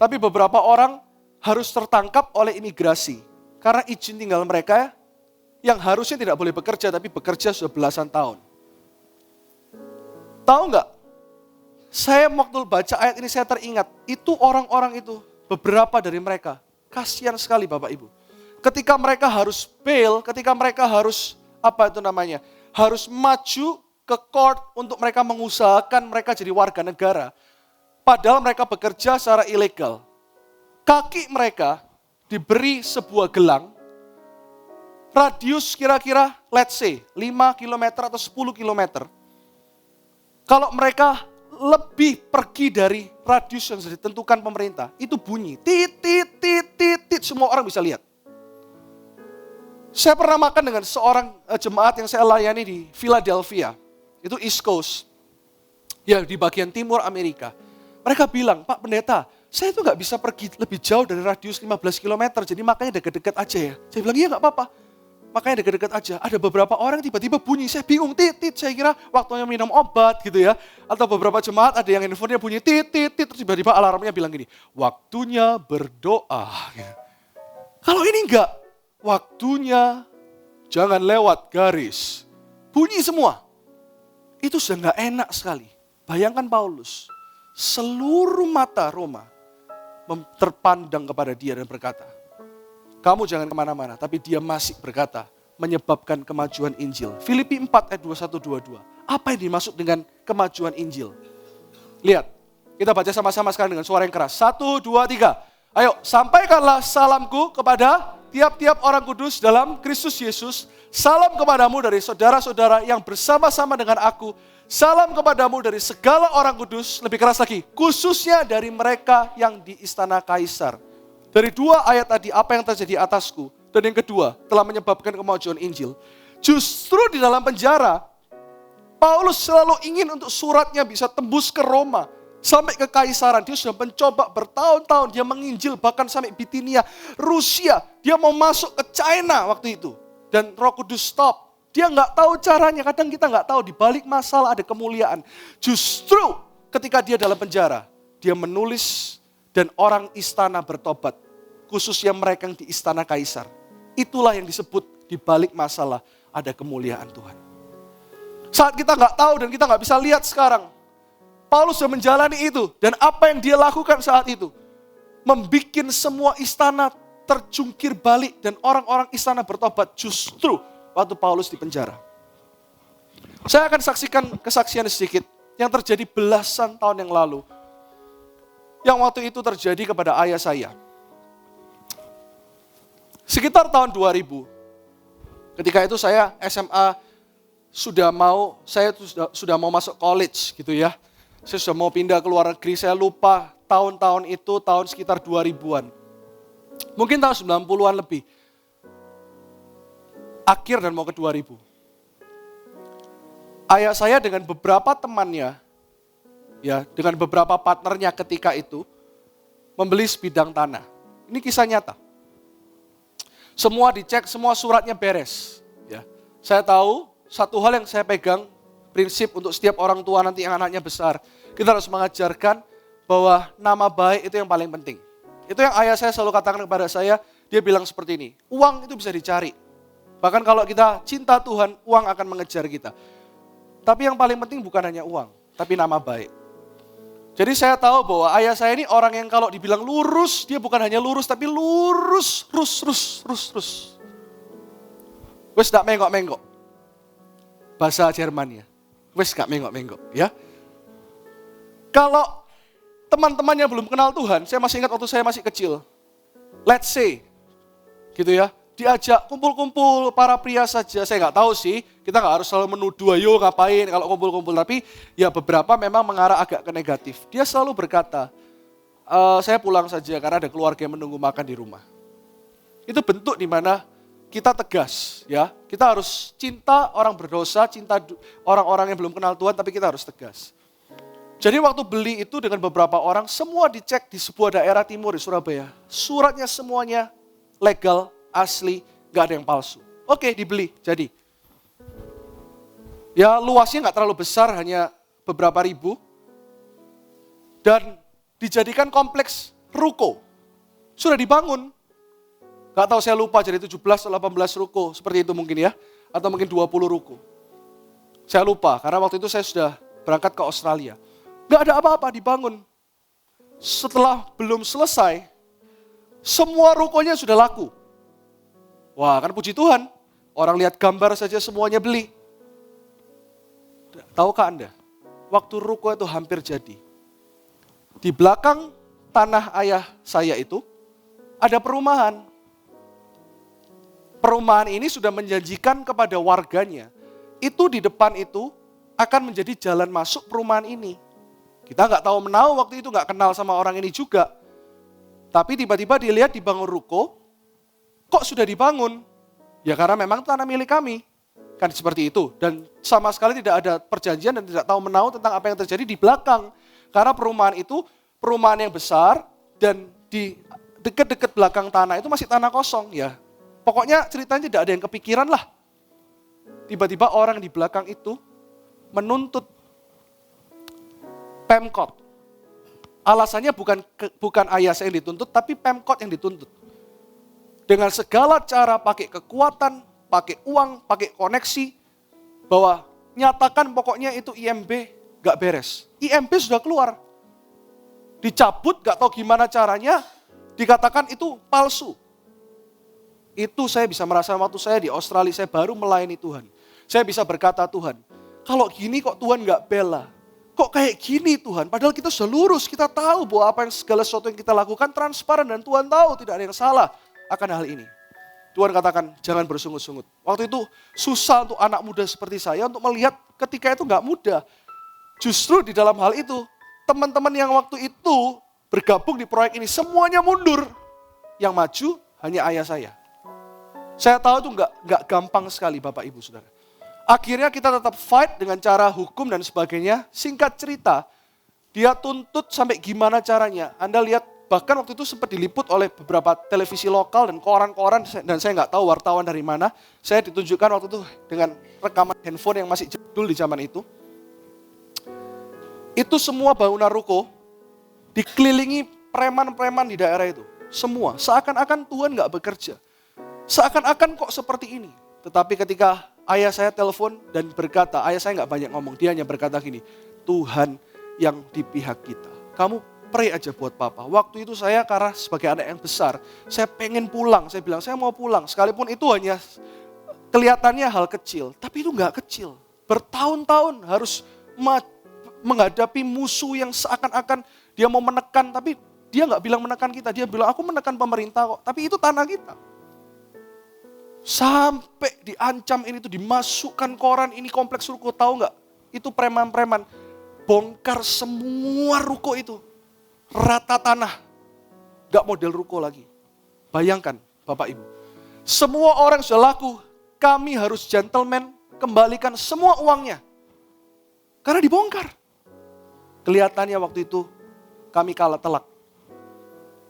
Tapi beberapa orang harus tertangkap oleh imigrasi. Karena izin tinggal mereka yang harusnya tidak boleh bekerja tapi bekerja sudah belasan tahun. Tahu nggak? Saya waktu baca ayat ini saya teringat, itu orang-orang itu, beberapa dari mereka, kasihan sekali Bapak Ibu. Ketika mereka harus bail, ketika mereka harus, harus maju ke court untuk mereka mengusahakan mereka jadi warga negara. Padahal mereka bekerja secara ilegal. Kaki mereka diberi sebuah gelang, radius kira-kira let's say 5 km atau 10 km. Kalau mereka lebih pergi dari radius yang sudah ditentukan pemerintah, itu bunyi, tit, tit, tit, tit, tit, semua orang bisa lihat. Saya pernah makan dengan seorang jemaat yang saya layani di Philadelphia, itu East Coast, ya di bagian timur Amerika. Mereka bilang, Pak Pendeta, saya itu nggak bisa pergi lebih jauh dari radius 15 km, jadi makanya dekat-dekat aja ya. Saya bilang, iya nggak apa-apa. Makanya dekat-dekat aja. Ada beberapa orang tiba-tiba bunyi, saya bingung, tit, saya kira waktunya minum obat gitu ya. Atau beberapa jemaat ada yang handphonenya bunyi tit, terus tiba-tiba alarmnya bilang gini, waktunya berdoa. Gitu. Kalau ini enggak, waktunya jangan lewat garis. Bunyi semua. Itu sudah nggak enak sekali. Bayangkan Paulus, seluruh mata Roma terpandang kepada dia dan berkata, kamu jangan kemana-mana, tapi dia masih berkata, menyebabkan kemajuan Injil. Filipi 4 ayat 21-22. Apa yang dimaksud dengan kemajuan Injil? Lihat, kita baca sama-sama sekarang dengan suara yang keras. 1, 2, 3. Ayo, sampaikanlah salamku kepada tiap-tiap orang kudus dalam Kristus Yesus. Salam kepadamu dari saudara-saudara yang bersama-sama dengan aku. Salam kepadamu dari segala orang kudus, lebih keras lagi, khususnya dari mereka yang di istana Kaisar. Dari 2 ayat tadi, apa yang terjadi atasku? Dan yang kedua, telah menyebabkan kemajuan Injil. Justru di dalam penjara, Paulus selalu ingin untuk suratnya bisa tembus ke Roma. Sampai ke Kaisaran, dia sudah mencoba bertahun-tahun, dia menginjil bahkan sampai Bitinia, Rusia. Dia mau masuk ke China waktu itu. Dan Roh Kudus stop. Dia nggak tahu caranya, kadang kita nggak tahu. Di balik masalah ada kemuliaan. Justru ketika dia dalam penjara, dia menulis dan orang istana bertobat. Khususnya mereka yang di istana Kaisar. Itulah yang disebut di balik masalah ada kemuliaan Tuhan. Saat kita nggak tahu dan kita nggak bisa lihat sekarang, Paulus sudah menjalani itu. Dan apa yang dia lakukan saat itu? Membikin semua istana terjungkir balik dan orang-orang istana bertobat justru waktu Paulus di penjara. Saya akan saksikan kesaksian sedikit yang terjadi belasan tahun yang lalu. Yang waktu itu terjadi kepada ayah saya. Sekitar tahun 2000, ketika itu saya SMA sudah mau masuk college gitu ya. Saya sudah mau pindah ke luar negeri, saya lupa tahun-tahun itu tahun sekitar 2000-an. Mungkin tahun 90-an lebih. Akhir dan mau ke 2000. Ayah saya dengan beberapa temannya, ya, dengan beberapa partnernya ketika itu, membeli sebidang tanah. Ini kisah nyata. Semua dicek, semua suratnya beres. Ya. Saya tahu, satu hal yang saya pegang, prinsip untuk setiap orang tua nanti yang anaknya besar. Kita harus mengajarkan bahwa nama baik itu yang paling penting. Itu yang ayah saya selalu katakan kepada saya, dia bilang seperti ini, uang itu bisa dicari. Bahkan kalau kita cinta Tuhan, uang akan mengejar kita. Tapi yang paling penting bukan hanya uang, tapi nama baik. Jadi saya tahu bahwa ayah saya ini orang yang kalau dibilang lurus, dia bukan hanya lurus, tapi lurus. Wes gak menggok-menggok. Bahasa Jermannya. Wes gak menggok-menggok, ya. Kalau teman-temannya belum kenal Tuhan, saya masih ingat waktu saya masih kecil. Let's say, gitu ya. Diajak kumpul-kumpul para pria saja, saya nggak tahu sih, kita nggak harus selalu menuduh, ayo ngapain kalau kumpul-kumpul, tapi ya beberapa memang mengarah agak ke negatif. Dia selalu berkata, saya pulang saja karena ada keluarga yang menunggu makan di rumah. Itu bentuk di mana kita tegas, ya, kita harus cinta orang berdosa, cinta orang-orang yang belum kenal Tuhan, tapi kita harus tegas. Jadi waktu beli itu dengan beberapa orang, semua dicek di sebuah daerah timur di Surabaya. Suratnya semuanya legal, asli, gak ada yang palsu. Oke, dibeli, jadi. Ya luasnya gak terlalu besar, hanya beberapa ribu. Dan dijadikan kompleks ruko. Sudah dibangun. Gak tahu saya lupa, jadi 17 atau 18 ruko, seperti itu mungkin ya. Atau mungkin 20 ruko. Saya lupa, karena waktu itu saya sudah berangkat ke Australia. Gak ada apa-apa, dibangun. Setelah belum selesai, semua rukonya sudah laku. Wah, kan puji Tuhan. Orang lihat gambar saja semuanya beli. Tahukah Anda? Waktu ruko itu hampir jadi. Di belakang tanah ayah saya itu, ada perumahan. Perumahan ini sudah menjanjikan kepada warganya. Itu di depan itu akan menjadi jalan masuk perumahan ini. Kita nggak tahu menahu waktu itu, nggak kenal sama orang ini juga. Tapi tiba-tiba dilihat dibangun ruko, kok sudah dibangun? Ya karena memang tanah milik kami. Kan seperti itu. Dan sama sekali tidak ada perjanjian dan tidak tahu menahu tentang apa yang terjadi di belakang. Karena perumahan itu perumahan yang besar dan di dekat-dekat belakang tanah itu masih tanah kosong ya. Pokoknya ceritanya tidak ada yang kepikiran lah. Tiba-tiba orang di belakang itu menuntut Pemkot. Alasannya bukan ayah saya yang dituntut, tapi Pemkot yang dituntut. Dengan segala cara pakai kekuatan, pakai uang, pakai koneksi, bahwa nyatakan pokoknya itu IMB gak beres. IMB sudah keluar. Dicabut, gak tahu gimana caranya, dikatakan itu palsu. Itu saya bisa merasa waktu saya di Australia, saya baru melayani Tuhan. Saya bisa berkata, Tuhan, kalau gini kok Tuhan gak bela? Kok kayak gini Tuhan? Padahal kita sudah lurus, kita tahu bahwa apa yang segala sesuatu yang kita lakukan transparan dan Tuhan tahu tidak ada yang salah akan hal ini. Tuhan katakan jangan bersungut-sungut. Waktu itu susah untuk anak muda seperti saya untuk melihat ketika itu gak mudah. Justru di dalam hal itu, teman-teman yang waktu itu bergabung di proyek ini semuanya mundur. Yang maju hanya ayah saya. Saya tahu itu gak gampang sekali Bapak Ibu Saudara. Akhirnya kita tetap fight dengan cara hukum dan sebagainya. Singkat cerita, dia tuntut sampai gimana caranya. Anda lihat bahkan waktu itu sempat diliput oleh beberapa televisi lokal dan koran-koran. Dan saya nggak tahu wartawan dari mana. Saya ditunjukkan waktu itu dengan rekaman handphone yang masih jadul di zaman itu. Itu semua bangunan ruko dikelilingi preman-preman di daerah itu. Semua, seakan-akan Tuhan nggak bekerja. Seakan-akan kok seperti ini. Tetapi ketika ayah saya telepon dan berkata, ayah saya nggak banyak ngomong, dia hanya berkata gini, Tuhan yang di pihak kita. Kamu pray aja buat papa. Waktu itu saya karena sebagai anak yang besar, saya pengen pulang. Saya bilang saya mau pulang. Sekalipun itu hanya kelihatannya hal kecil, tapi itu nggak kecil. Bertahun-tahun harus menghadapi musuh yang seakan-akan dia mau menekan, tapi dia nggak bilang menekan kita. Dia bilang aku menekan pemerintah kok, tapi itu tanah kita. Sampai diancam ini tuh dimasukkan koran ini kompleks ruko, tahu nggak? Itu preman-preman bongkar semua ruko itu, rata tanah, nggak model ruko lagi. Bayangkan Bapak Ibu, semua orang sudah laku, kami harus gentleman kembalikan semua uangnya, karena dibongkar. Kelihatannya waktu itu kami kalah telak.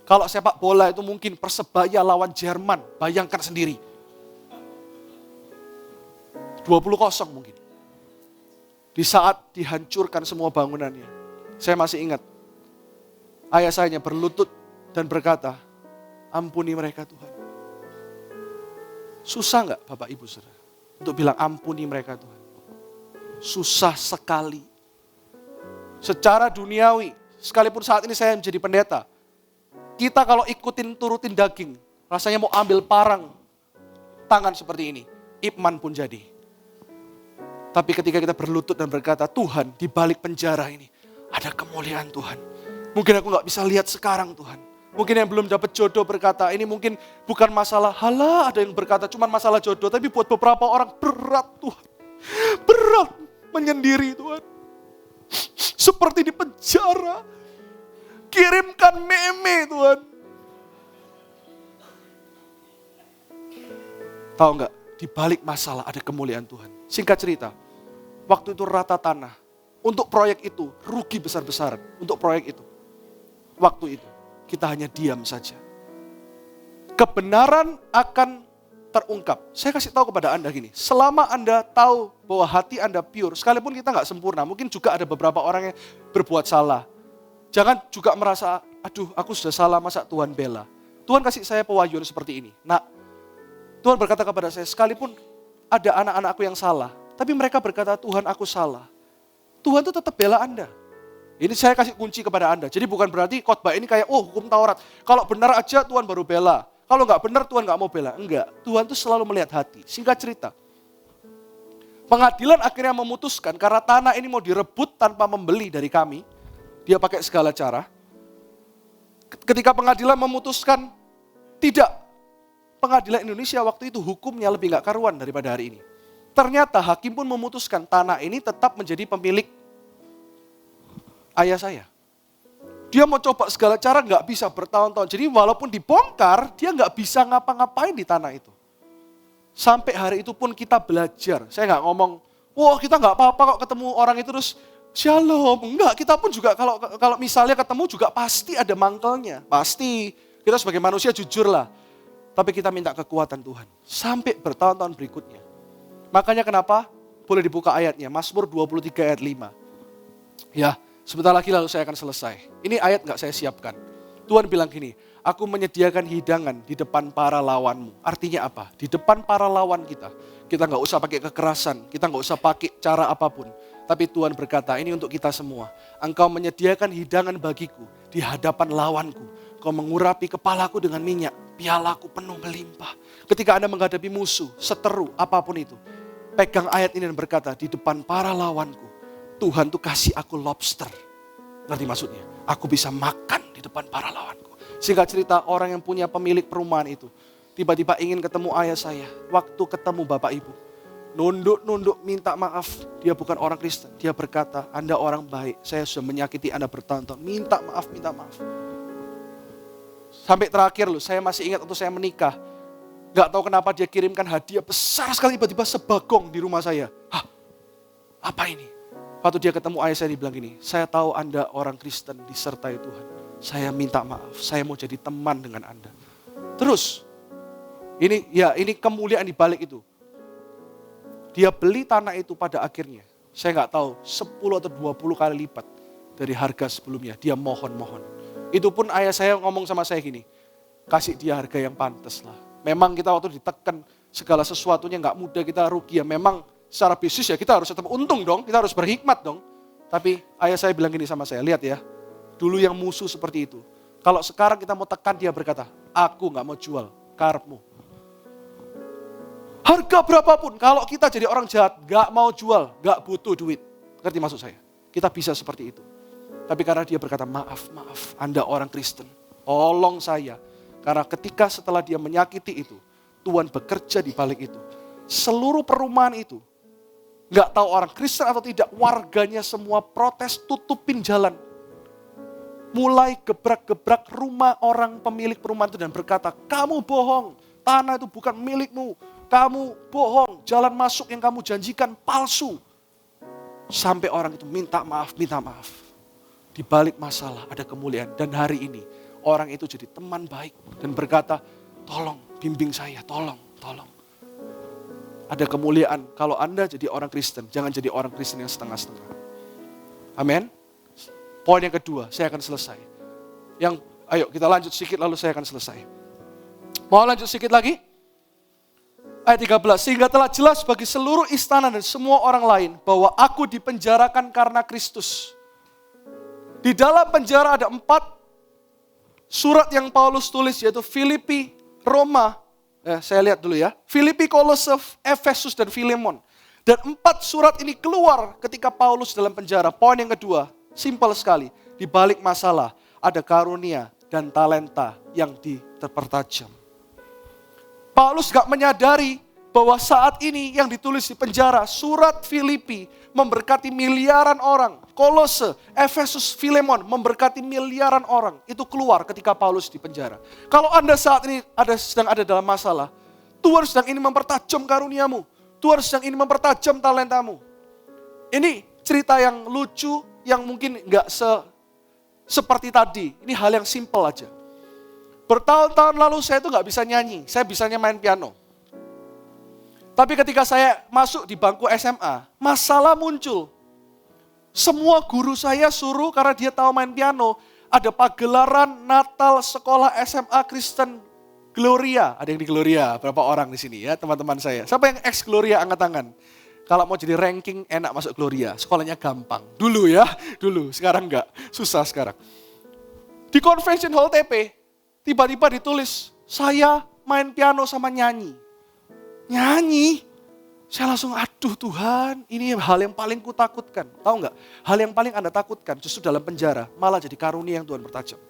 Kalau sepak bola itu mungkin Persebaya lawan Jerman, bayangkan sendiri. 20-0 mungkin. Di saat dihancurkan semua bangunannya. Saya masih ingat. Ayah saya berlutut dan berkata, ampuni mereka Tuhan. Susah gak Bapak Ibu Saudara? Untuk bilang ampuni mereka Tuhan. Susah sekali. Secara duniawi, sekalipun saat ini saya menjadi pendeta. Kita kalau ikutin turutin daging, rasanya mau ambil parang tangan seperti ini. Ipman pun jadi. Tapi ketika kita berlutut dan berkata, Tuhan di balik penjara ini ada kemuliaan Tuhan. Mungkin aku gak bisa lihat sekarang Tuhan. Mungkin yang belum dapat jodoh berkata, ini mungkin bukan masalah, halah ada yang berkata cuma masalah jodoh. Tapi buat beberapa orang berat Tuhan. Berat menyendiri Tuhan. Seperti di penjara. Kirimkan meme Tuhan. Tahu gak? Di balik masalah ada kemuliaan Tuhan. Singkat cerita, waktu itu rata tanah. Untuk proyek itu, rugi besar-besaran. Untuk proyek itu. Waktu itu, kita hanya diam saja. Kebenaran akan terungkap. Saya kasih tahu kepada Anda gini, selama Anda tahu bahwa hati Anda pure, sekalipun kita gak sempurna, mungkin juga ada beberapa orang yang berbuat salah. Jangan juga merasa, aduh aku sudah salah, masa Tuhan bela. Tuhan kasih saya pewahyuan seperti ini. Nah, Tuhan berkata kepada saya, sekalipun ada anak-anakku yang salah, tapi mereka berkata, Tuhan aku salah. Tuhan itu tetap bela Anda. Ini saya kasih kunci kepada Anda. Jadi bukan berarti khotbah ini kayak, oh hukum Taurat. Kalau benar aja Tuhan baru bela. Kalau nggak benar Tuhan nggak mau bela. Enggak, Tuhan itu selalu melihat hati. Singkat cerita. Pengadilan akhirnya memutuskan, karena tanah ini mau direbut tanpa membeli dari kami. Dia pakai segala cara. Ketika pengadilan memutuskan, tidak. Pengadilan Indonesia waktu itu hukumnya lebih gak karuan daripada hari ini. Ternyata hakim pun memutuskan tanah ini tetap menjadi pemilik ayah saya. Dia mau coba segala cara gak bisa bertahun-tahun. Jadi walaupun dibongkar, dia gak bisa ngapa-ngapain di tanah itu. Sampai hari itu pun kita belajar. Saya gak ngomong, wah kita gak apa-apa kok ketemu orang itu terus shalom. Enggak, kita pun juga kalau misalnya ketemu juga pasti ada mangkelnya. Pasti. Kita sebagai manusia jujur lah. Tapi kita minta kekuatan Tuhan. Sampai bertahun-tahun berikutnya. Makanya kenapa? Boleh dibuka ayatnya. Mazmur 23 ayat 5. Ya, sebentar lagi lalu saya akan selesai. Ini ayat gak saya siapkan. Tuhan bilang gini, aku menyediakan hidangan di depan para lawanmu. Artinya apa? Di depan para lawan kita. Kita nggak usah pakai kekerasan, kita nggak usah pakai cara apapun. Tapi Tuhan berkata, ini untuk kita semua. Engkau menyediakan hidangan bagiku di hadapan lawanku. Kau mengurapi kepalaku dengan minyak, pialaku penuh melimpah. Ketika Anda menghadapi musuh, seteru, apapun itu. Pegang ayat ini dan berkata, di depan para lawanku, Tuhan tuh kasih aku lobster. Ngerti maksudnya? Aku bisa makan di depan para lawanku. Singkat cerita, orang yang punya pemilik perumahan itu, tiba-tiba ingin ketemu ayah saya. Waktu ketemu bapak ibu, nunduk minta maaf. Dia bukan orang Kristen. Dia berkata, Anda orang baik, saya sudah menyakiti Anda bertahun-tahun. Minta maaf. Sampai terakhir loh, saya masih ingat waktu saya menikah. Gak tahu kenapa dia kirimkan hadiah besar sekali, tiba-tiba sebagong di rumah saya. Hah, apa ini? Waktu dia ketemu ayah saya, dia bilang gini, saya tahu Anda orang Kristen disertai Tuhan. Saya minta maaf, saya mau jadi teman dengan Anda. Terus, ini kemuliaan di balik itu. Dia beli tanah itu pada akhirnya. Saya gak tahu, 10 atau 20 kali lipat dari harga sebelumnya. Dia mohon. Itu pun ayah saya ngomong sama saya gini, kasih dia harga yang pantas lah. Memang kita waktu ditekan segala sesuatunya gak mudah, kita rugi ya. Memang secara bisnis ya kita harus tetap untung dong, kita harus berhikmat dong. Tapi ayah saya bilang gini sama saya, lihat ya, dulu yang musuh seperti itu. Kalau sekarang kita mau tekan, dia berkata, aku gak mau jual, karepmu. Harga berapapun, kalau kita jadi orang jahat, gak mau jual, gak butuh duit. Ngerti maksud saya? Kita bisa seperti itu. Tapi karena dia berkata, maaf, Anda orang Kristen, tolong saya. Karena ketika setelah dia menyakiti itu, Tuhan bekerja di balik itu. Seluruh perumahan itu, gak tahu orang Kristen atau tidak, warganya semua protes, tutupin jalan. Mulai gebrak-gebrak rumah orang pemilik perumahan itu dan berkata, kamu bohong, tanah itu bukan milikmu. Kamu bohong, jalan masuk yang kamu janjikan palsu. Sampai orang itu minta maaf. Di balik masalah ada kemuliaan. Dan hari ini orang itu jadi teman baik dan berkata, tolong bimbing saya, tolong. Ada kemuliaan kalau Anda jadi orang Kristen, jangan jadi orang Kristen yang setengah-setengah. Amin. Poin yang kedua, saya akan selesai. Ayo kita lanjut sedikit lalu saya akan selesai. Mau lanjut sedikit lagi? Ayat 13, sehingga telah jelas bagi seluruh istana dan semua orang lain bahwa aku dipenjarakan karena Kristus. Di dalam penjara ada 4 surat yang Paulus tulis, yaitu Filipi, Roma, saya lihat dulu ya, Filipi, Kolose, Efesus, dan Filemon. Dan 4 surat ini keluar ketika Paulus dalam penjara. Poin yang kedua, simpel sekali, di balik masalah ada karunia dan talenta yang dipertajam. Paulus gak menyadari bahwa saat ini yang ditulis di penjara, surat Filipi memberkati miliaran orang. Kolose, Efesus, Filemon memberkati miliaran orang. Itu keluar ketika Paulus di penjara. Kalau Anda saat ini sedang ada dalam masalah, Tuhan sedang ingin mempertajam karuniamu. Tuhan sedang ingin mempertajam talentamu. Ini cerita yang lucu, yang mungkin gak seperti tadi. Ini hal yang simpel aja. Bertahun-tahun lalu saya itu gak bisa nyanyi, saya bisanya main piano. Tapi ketika saya masuk di bangku SMA, masalah muncul. Semua guru saya suruh karena dia tahu main piano, ada pagelaran Natal sekolah SMA Kristen Gloria. Ada yang di Gloria, berapa orang di sini ya teman-teman saya. Siapa yang ex Gloria angkat tangan? Kalau mau jadi ranking enak masuk Gloria, sekolahnya gampang. Dulu ya, sekarang enggak, susah sekarang. Di Convention Hall TP, tiba-tiba ditulis, saya main piano sama nyanyi. Nyanyi? Saya langsung, aduh Tuhan, ini hal yang paling kutakutkan. Tahu nggak? Hal yang paling Anda takutkan justru dalam penjara, malah jadi karunia yang Tuhan bertajam.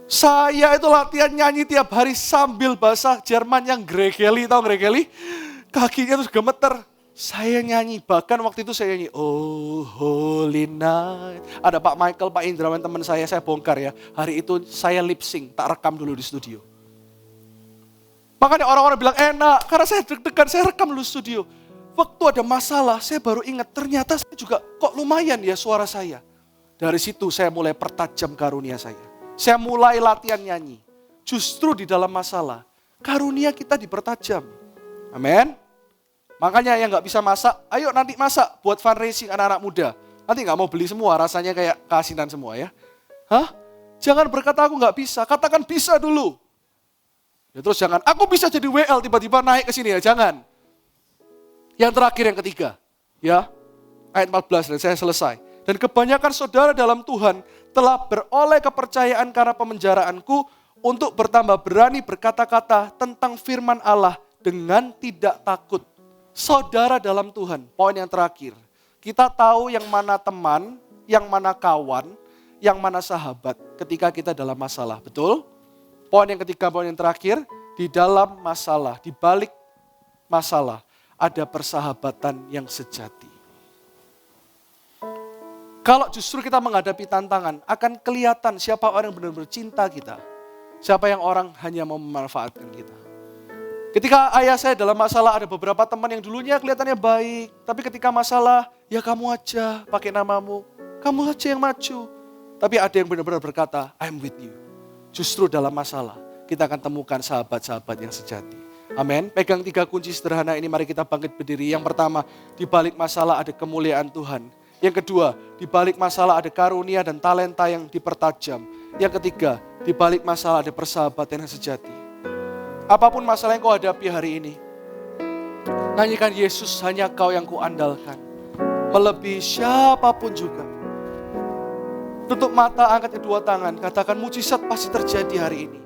Saya itu latihan nyanyi tiap hari sambil bahasa Jerman yang Gregeli, tahu Gregeli? Kakinya terus gemeter. Saya nyanyi, bahkan waktu itu saya nyanyi, oh holy night. Ada Pak Michael, Pak Indrawan teman saya bongkar ya. Hari itu saya lip sync, tak rekam dulu di studio. Makanya orang-orang bilang enak, karena saya deg-degan, saya rekam dulu studio. Waktu ada masalah, saya baru ingat, ternyata saya juga kok lumayan ya suara saya. Dari situ saya mulai pertajam karunia saya. Saya mulai latihan nyanyi. Justru di dalam masalah, karunia kita dipertajam. Amin. Makanya yang gak bisa masak, ayo nanti masak buat fundraising anak-anak muda. Nanti gak mau beli semua, rasanya kayak keasinan semua ya. Hah? Jangan berkata aku nggak bisa, katakan bisa dulu. Ya terus jangan, aku bisa jadi WL tiba-tiba naik ke sini ya, jangan. Yang terakhir yang ketiga, ya, ayat 14 dan saya selesai. Dan kebanyakan saudara dalam Tuhan telah beroleh kepercayaan karena pemenjaraanku untuk bertambah berani berkata-kata tentang firman Allah dengan tidak takut. Saudara dalam Tuhan, poin yang terakhir. Kita tahu yang mana teman, yang mana kawan, yang mana sahabat ketika kita dalam masalah, betul? Poin yang ketiga, poin yang terakhir, di dalam masalah, di balik masalah, ada persahabatan yang sejati. Kalau justru kita menghadapi tantangan, akan kelihatan siapa orang yang benar-benar cinta kita. Siapa yang orang hanya mau memanfaatkan kita. Ketika ayah saya dalam masalah, ada beberapa teman yang dulunya kelihatannya baik. Tapi ketika masalah, ya kamu aja pakai namamu. Kamu aja yang maju. Tapi ada yang benar-benar berkata, I'm with you. Justru dalam masalah, kita akan temukan sahabat-sahabat yang sejati. Amin. Pegang 3 kunci sederhana ini, mari kita bangkit berdiri. Yang pertama, di balik masalah ada kemuliaan Tuhan. Yang kedua, di balik masalah ada karunia dan talenta yang dipertajam. Yang ketiga, di balik masalah ada persahabatan yang sejati. Apapun masalah yang kau hadapi hari ini, nyanyikan Yesus hanya kau yang kuandalkan. Melebihi siapapun juga. Tutup mata, angkat kedua tangan, katakan mujizat pasti terjadi hari ini.